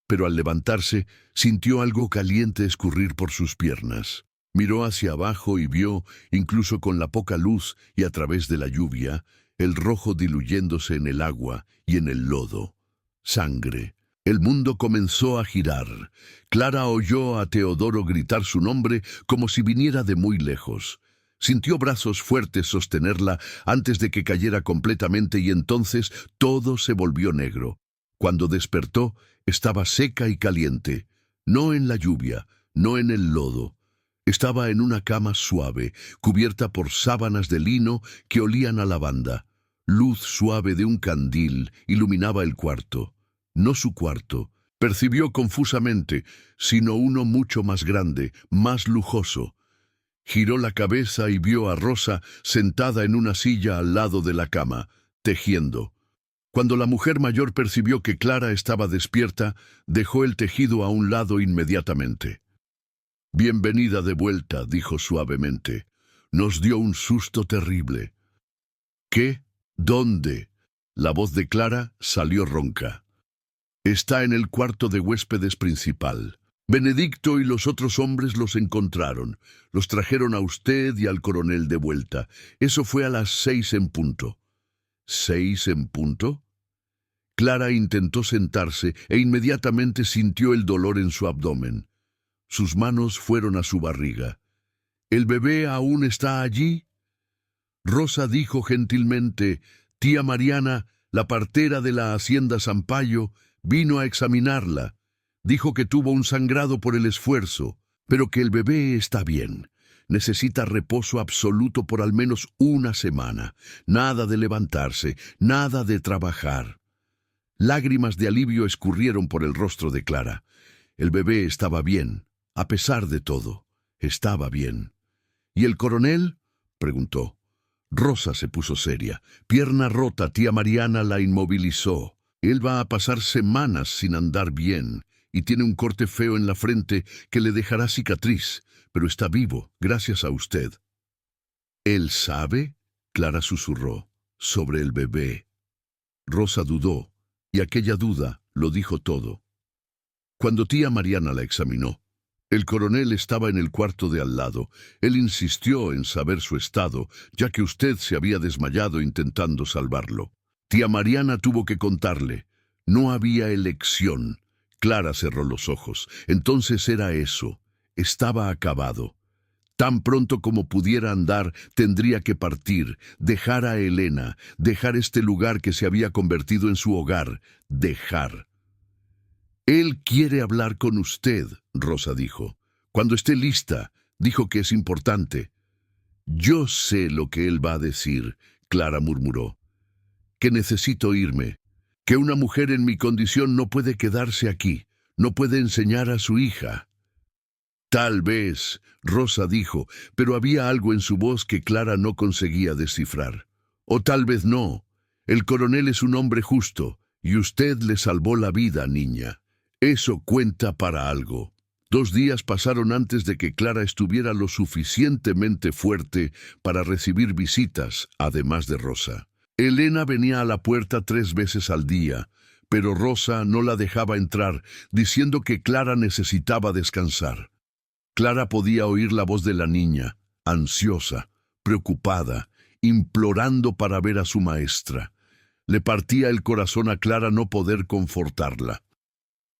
Pero al levantarse, sintió algo caliente escurrir por sus piernas. Miró hacia abajo y vio, incluso con la poca luz y a través de la lluvia, el rojo diluyéndose en el agua y en el lodo. Sangre. El mundo comenzó a girar. Clara oyó a Teodoro gritar su nombre como si viniera de muy lejos. Sintió brazos fuertes sostenerla antes de que cayera completamente y entonces todo se volvió negro. Cuando despertó, estaba seca y caliente. No en la lluvia, no en el lodo. Estaba en una cama suave, cubierta por sábanas de lino que olían a lavanda. Luz suave de un candil iluminaba el cuarto. No su cuarto, percibió confusamente, sino uno mucho más grande, más lujoso. Giró la cabeza y vio a Rosa sentada en una silla al lado de la cama, tejiendo. Cuando la mujer mayor percibió que Clara estaba despierta, dejó el tejido a un lado inmediatamente. «Bienvenida de vuelta», dijo suavemente. «Nos dio un susto terrible». «¿Qué? ¿Dónde?» La voz de Clara salió ronca. «Está en el cuarto de huéspedes principal. Benedicto y los otros hombres los encontraron. Los trajeron a usted y al coronel de vuelta. Eso fue a las 6 en punto». «¿6 en punto?» Clara intentó sentarse e inmediatamente sintió el dolor en su abdomen. Sus manos fueron a su barriga. «¿El bebé aún está allí?» Rosa dijo gentilmente: «Tía Mariana, la partera de la hacienda Sampayo, vino a examinarla. Dijo que tuvo un sangrado por el esfuerzo, pero que el bebé está bien. Necesita reposo absoluto por al menos una semana. Nada de levantarse, nada de trabajar». Lágrimas de alivio escurrieron por el rostro de Clara. El bebé estaba bien, a pesar de todo. Estaba bien. «¿Y el coronel?», preguntó. Rosa se puso seria. Pierna rota, tía Mariana la inmovilizó. Él va a pasar semanas sin andar bien y tiene un corte feo en la frente que le dejará cicatriz, pero está vivo, gracias a usted. ¿Él sabe? Clara susurró. Sobre el bebé. Rosa dudó, y aquella duda lo dijo todo. Cuando tía Mariana la examinó, el coronel estaba en el cuarto de al lado. Él insistió en saber su estado, ya que usted se había desmayado intentando salvarlo. Tía Mariana tuvo que contarle. No había elección. Clara cerró los ojos. Entonces era eso. Estaba acabado. Tan pronto como pudiera andar, tendría que partir, dejar a Elena, dejar este lugar que se había convertido en su hogar, dejar. Él quiere hablar con usted, Rosa dijo. Cuando esté lista, dijo que es importante. Yo sé lo que él va a decir, Clara murmuró. Que necesito irme, que una mujer en mi condición no puede quedarse aquí, no puede enseñar a su hija. Tal vez, Rosa dijo, pero había algo en su voz que Clara no conseguía descifrar. O tal vez no. El coronel es un hombre justo, y usted le salvó la vida, niña. Eso cuenta para algo. 2 días pasaron antes de que Clara estuviera lo suficientemente fuerte para recibir visitas, además de Rosa. Elena venía a la puerta 3 veces al día, pero Rosa no la dejaba entrar, diciendo que Clara necesitaba descansar. Clara podía oír la voz de la niña, ansiosa, preocupada, implorando para ver a su maestra. Le partía el corazón a Clara no poder confortarla.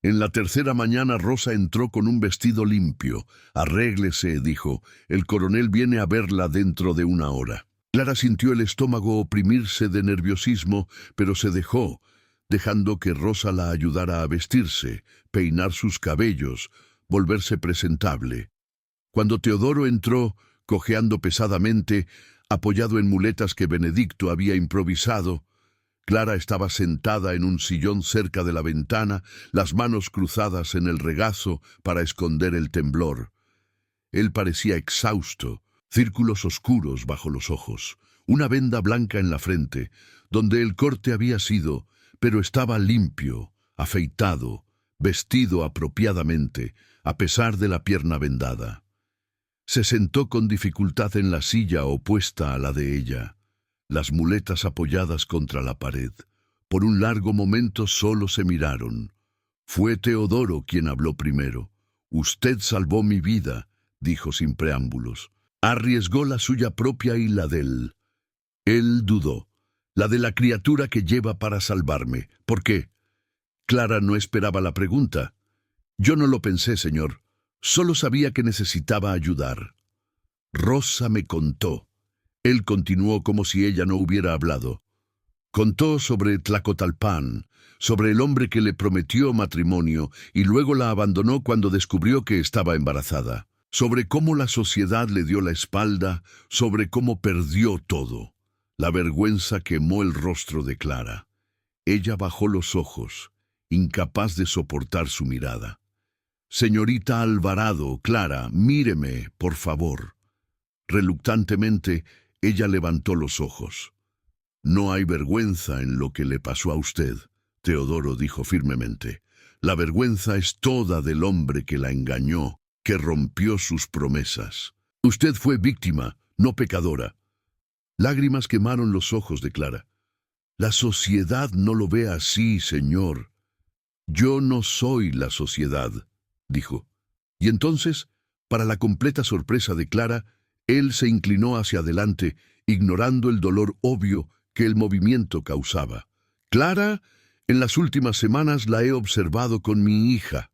En la 3ª mañana Rosa entró con un vestido limpio. Arréglese, dijo, el coronel viene a verla dentro de 1 hora. Clara sintió el estómago oprimirse de nerviosismo, pero se dejó, dejando que Rosa la ayudara a vestirse, peinar sus cabellos, volverse presentable. Cuando Teodoro entró, cojeando pesadamente, apoyado en muletas que Benedicto había improvisado, Clara estaba sentada en un sillón cerca de la ventana, las manos cruzadas en el regazo para esconder el temblor. Él parecía exhausto, círculos oscuros bajo los ojos, una venda blanca en la frente, donde el corte había sido, pero estaba limpio, afeitado, vestido apropiadamente, a pesar de la pierna vendada. Se sentó con dificultad en la silla opuesta a la de ella, las muletas apoyadas contra la pared. Por un largo momento solo se miraron. Fue Teodoro quien habló primero. «Usted salvó mi vida», dijo sin preámbulos. Arriesgó la suya propia y la de él. Él dudó. «La de la criatura que lleva para salvarme. ¿Por qué?» Clara no esperaba la pregunta. «Yo no lo pensé, señor. Solo sabía que necesitaba ayudar». Rosa me contó. Él continuó como si ella no hubiera hablado. Contó sobre Tlacotalpan, sobre el hombre que le prometió matrimonio y luego la abandonó cuando descubrió que estaba embarazada, sobre cómo la sociedad le dio la espalda, sobre cómo perdió todo. La vergüenza quemó el rostro de Clara. Ella bajó los ojos, incapaz de soportar su mirada. «Señorita Alvarado, Clara, míreme, por favor». Reluctantemente, ella levantó los ojos. «No hay vergüenza en lo que le pasó a usted», Teodoro dijo firmemente. «La vergüenza es toda del hombre que la engañó, que rompió sus promesas. Usted fue víctima, no pecadora». Lágrimas quemaron los ojos de Clara. «La sociedad no lo ve así, señor». «Yo no soy la sociedad», dijo. Y entonces, para la completa sorpresa de Clara, él se inclinó hacia adelante, ignorando el dolor obvio que el movimiento causaba. «Clara, en las últimas semanas la he observado con mi hija.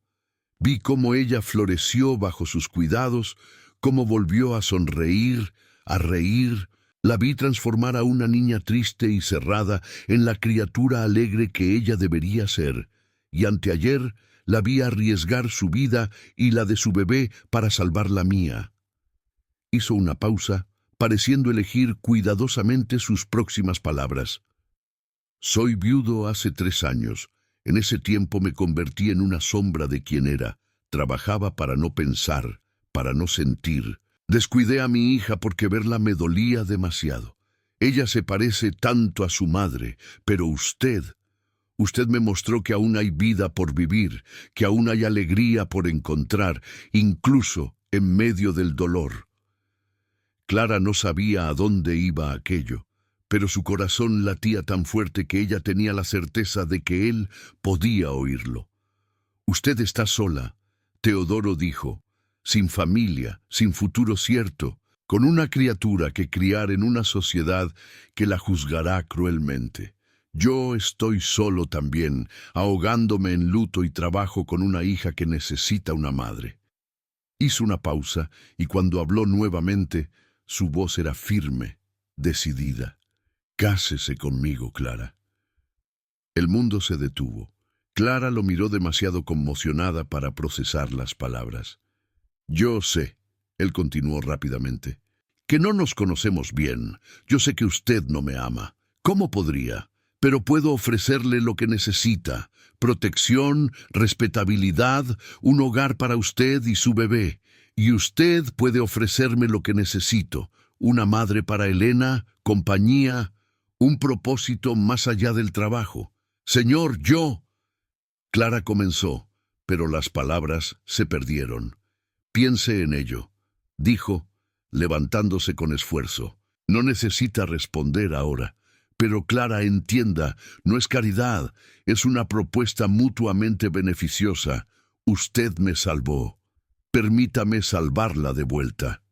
Vi cómo ella floreció bajo sus cuidados, cómo volvió a sonreír, a reír. La vi transformar a una niña triste y cerrada en la criatura alegre que ella debería ser, y anteayer la vi arriesgar su vida y la de su bebé para salvar la mía». Hizo una pausa, pareciendo elegir cuidadosamente sus próximas palabras. «Soy viudo hace 3 años. En ese tiempo me convertí en una sombra de quien era. Trabajaba para no pensar, para no sentir. Descuidé a mi hija porque verla me dolía demasiado. Ella se parece tanto a su madre, pero usted me mostró que aún hay vida por vivir, que aún hay alegría por encontrar, incluso en medio del dolor. Clara no sabía a dónde iba aquello, pero su corazón latía tan fuerte que ella tenía la certeza de que él podía oírlo. Usted está sola, Teodoro dijo, sin familia, sin futuro cierto, con una criatura que criar en una sociedad que la juzgará cruelmente. Yo estoy solo también, ahogándome en luto y trabajo con una hija que necesita una madre. Hizo una pausa y cuando habló nuevamente, su voz era firme, decidida. Cásese conmigo, Clara. El mundo se detuvo. Clara lo miró demasiado conmocionada para procesar las palabras. Yo sé, él continuó rápidamente, que no nos conocemos bien. Yo sé que usted no me ama. ¿Cómo podría? Pero puedo ofrecerle lo que necesita: protección, respetabilidad, un hogar para usted y su bebé. Y usted puede ofrecerme lo que necesito: una madre para Elena, compañía, un propósito más allá del trabajo. Señor, Clara comenzó, pero las palabras se perdieron. Piense en ello, dijo, levantándose con esfuerzo. No necesita responder ahora. Pero Clara, entienda, no es caridad, es una propuesta mutuamente beneficiosa. Usted me salvó. Permítame salvarla de vuelta.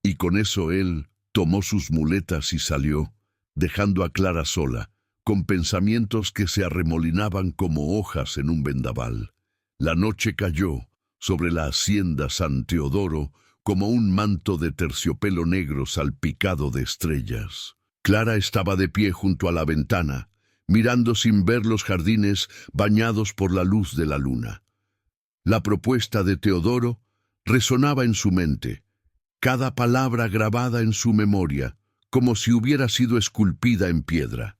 Y con eso él tomó sus muletas y salió, dejando a Clara sola, con pensamientos que se arremolinaban como hojas en un vendaval. La noche cayó sobre la hacienda San Teodoro como un manto de terciopelo negro salpicado de estrellas. Clara estaba de pie junto a la ventana, mirando sin ver los jardines bañados por la luz de la luna. La propuesta de Teodoro resonaba en su mente, cada palabra grabada en su memoria, como si hubiera sido esculpida en piedra.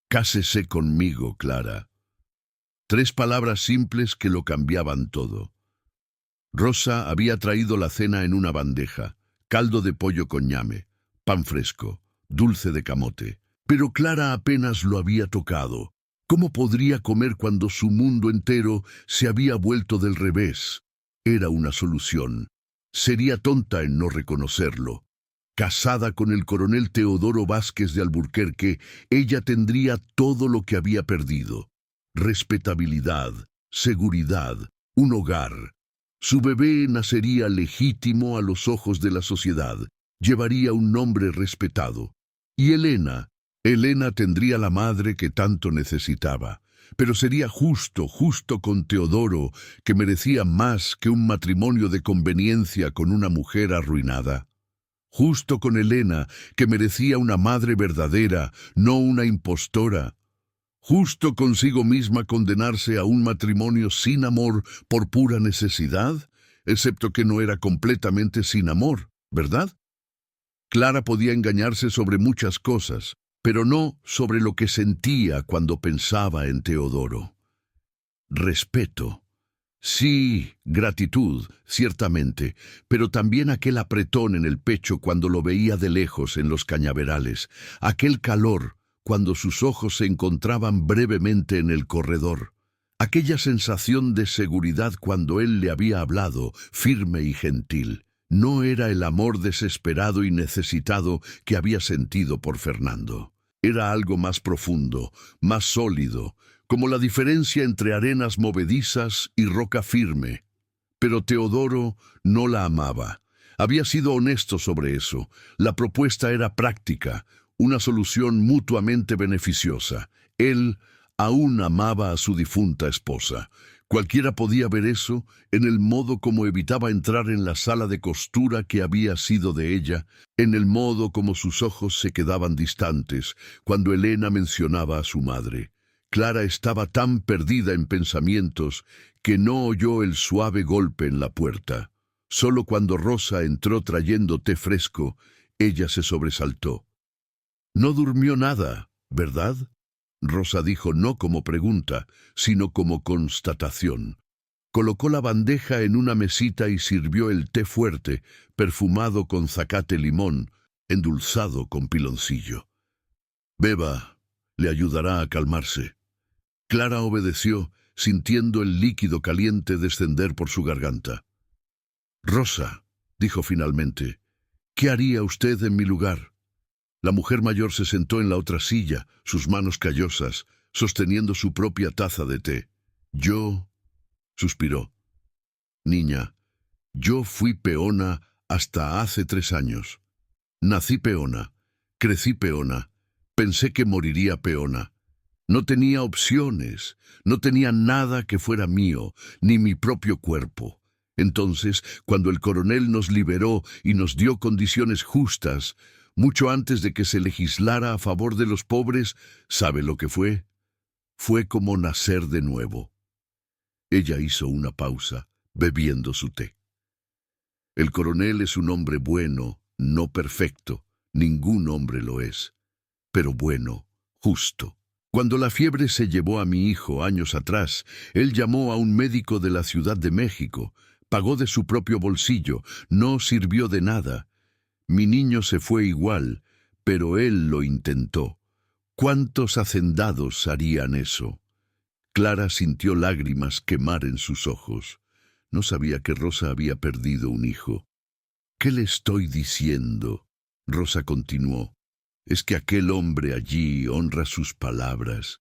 Cásese conmigo, Clara. 3 palabras simples que lo cambiaban todo. Rosa había traído la cena en una bandeja: caldo de pollo con ñame, pan fresco, dulce de camote. Pero Clara apenas lo había tocado. ¿Cómo podría comer cuando su mundo entero se había vuelto del revés? Era una solución. Sería tonta en no reconocerlo. Casada con el coronel Teodoro Vázquez de Alburquerque, ella tendría todo lo que había perdido: respetabilidad, seguridad, un hogar. Su bebé nacería legítimo a los ojos de la sociedad, llevaría un nombre respetado. Y Elena tendría la madre que tanto necesitaba. Pero sería justo con Teodoro, que merecía más que un matrimonio de conveniencia con una mujer arruinada. Justo con Elena, que merecía una madre verdadera, no una impostora. Justo consigo misma condenarse a un matrimonio sin amor por pura necesidad, excepto que no era completamente sin amor, ¿verdad? Clara podía engañarse sobre muchas cosas, pero no sobre lo que sentía cuando pensaba en Teodoro. Respeto. Sí, gratitud, ciertamente, pero también aquel apretón en el pecho cuando lo veía de lejos en los cañaverales, aquel calor cuando sus ojos se encontraban brevemente en el corredor, aquella sensación de seguridad cuando él le había hablado, firme y gentil. No era el amor desesperado y necesitado que había sentido por Fernando. Era algo más profundo, más sólido, como la diferencia entre arenas movedizas y roca firme. Pero Teodoro no la amaba. Había sido honesto sobre eso. La propuesta era práctica, una solución mutuamente beneficiosa. Él aún amaba a su difunta esposa. Cualquiera podía ver eso en el modo como evitaba entrar en la sala de costura que había sido de ella, en el modo como sus ojos se quedaban distantes cuando Elena mencionaba a su madre. Clara estaba tan perdida en pensamientos que no oyó el suave golpe en la puerta. Solo cuando Rosa entró trayendo té fresco, ella se sobresaltó. «No durmió nada, ¿verdad?», Rosa dijo, no como pregunta, sino como constatación. Colocó la bandeja en una mesita y sirvió el té fuerte, perfumado con zacate limón, endulzado con piloncillo. Beba, le ayudará a calmarse. Clara obedeció, sintiendo el líquido caliente descender por su garganta. Rosa, dijo finalmente, ¿qué haría usted en mi lugar? La mujer mayor se sentó en la otra silla, sus manos callosas, sosteniendo su propia taza de té. Yo, suspiró. Niña, yo fui peona hasta hace 3 años. Nací peona, crecí peona, pensé que moriría peona. No tenía opciones, no tenía nada que fuera mío, ni mi propio cuerpo. Entonces, cuando el coronel nos liberó y nos dio condiciones justas, mucho antes de que se legislara a favor de los pobres, ¿sabe lo que fue? Fue como nacer de nuevo. Ella hizo una pausa, bebiendo su té. El coronel es un hombre bueno, no perfecto, ningún hombre lo es, pero bueno, justo. Cuando la fiebre se llevó a mi hijo años atrás, él llamó a un médico de la Ciudad de México, pagó de su propio bolsillo, no sirvió de nada. Mi niño se fue igual, pero él lo intentó. ¿Cuántos hacendados harían eso? Clara sintió lágrimas quemar en sus ojos. No sabía que Rosa había perdido un hijo. ¿Qué le estoy diciendo? Rosa continuó. Es que aquel hombre allí honra sus palabras.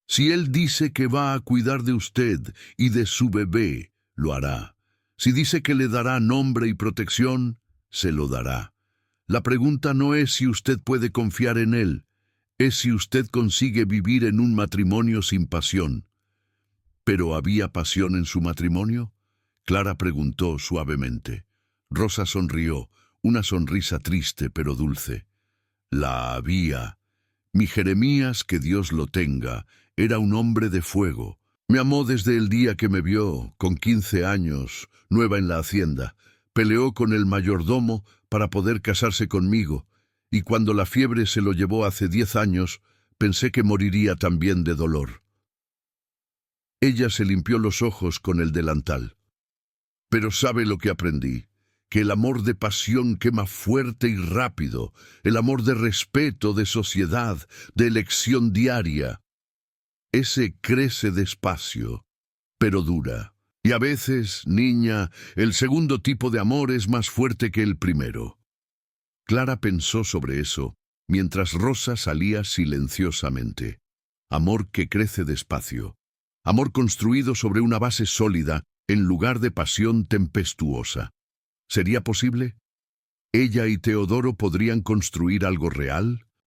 Si él dice que va a cuidar de usted y de su bebé, lo hará. Si dice que le dará nombre y protección, se lo dará. La pregunta no es si usted puede confiar en él, es si usted consigue vivir en un matrimonio sin pasión. ¿Pero había pasión en su matrimonio? Clara preguntó suavemente. Rosa sonrió, una sonrisa triste pero dulce. La había. Mi Jeremías, que Dios lo tenga, era un hombre de fuego. Me amó desde el día que me vio, con 15 años, nueva en la hacienda. Peleó con el mayordomo para poder casarse conmigo, y cuando la fiebre se lo llevó hace 10 años, pensé que moriría también de dolor. Ella se limpió los ojos con el delantal. Pero ¿sabe lo que aprendí? Que el amor de pasión quema fuerte y rápido, el amor de respeto, de sociedad, de elección diaria. Ese crece despacio, pero dura. Y a veces, niña, el segundo tipo de amor es más fuerte que el primero. Clara pensó sobre eso, mientras Rosa salía silenciosamente. Amor que crece despacio. Amor construido sobre una base sólida, en lugar de pasión tempestuosa. ¿Sería posible? ¿Ella y Teodoro podrían construir algo real?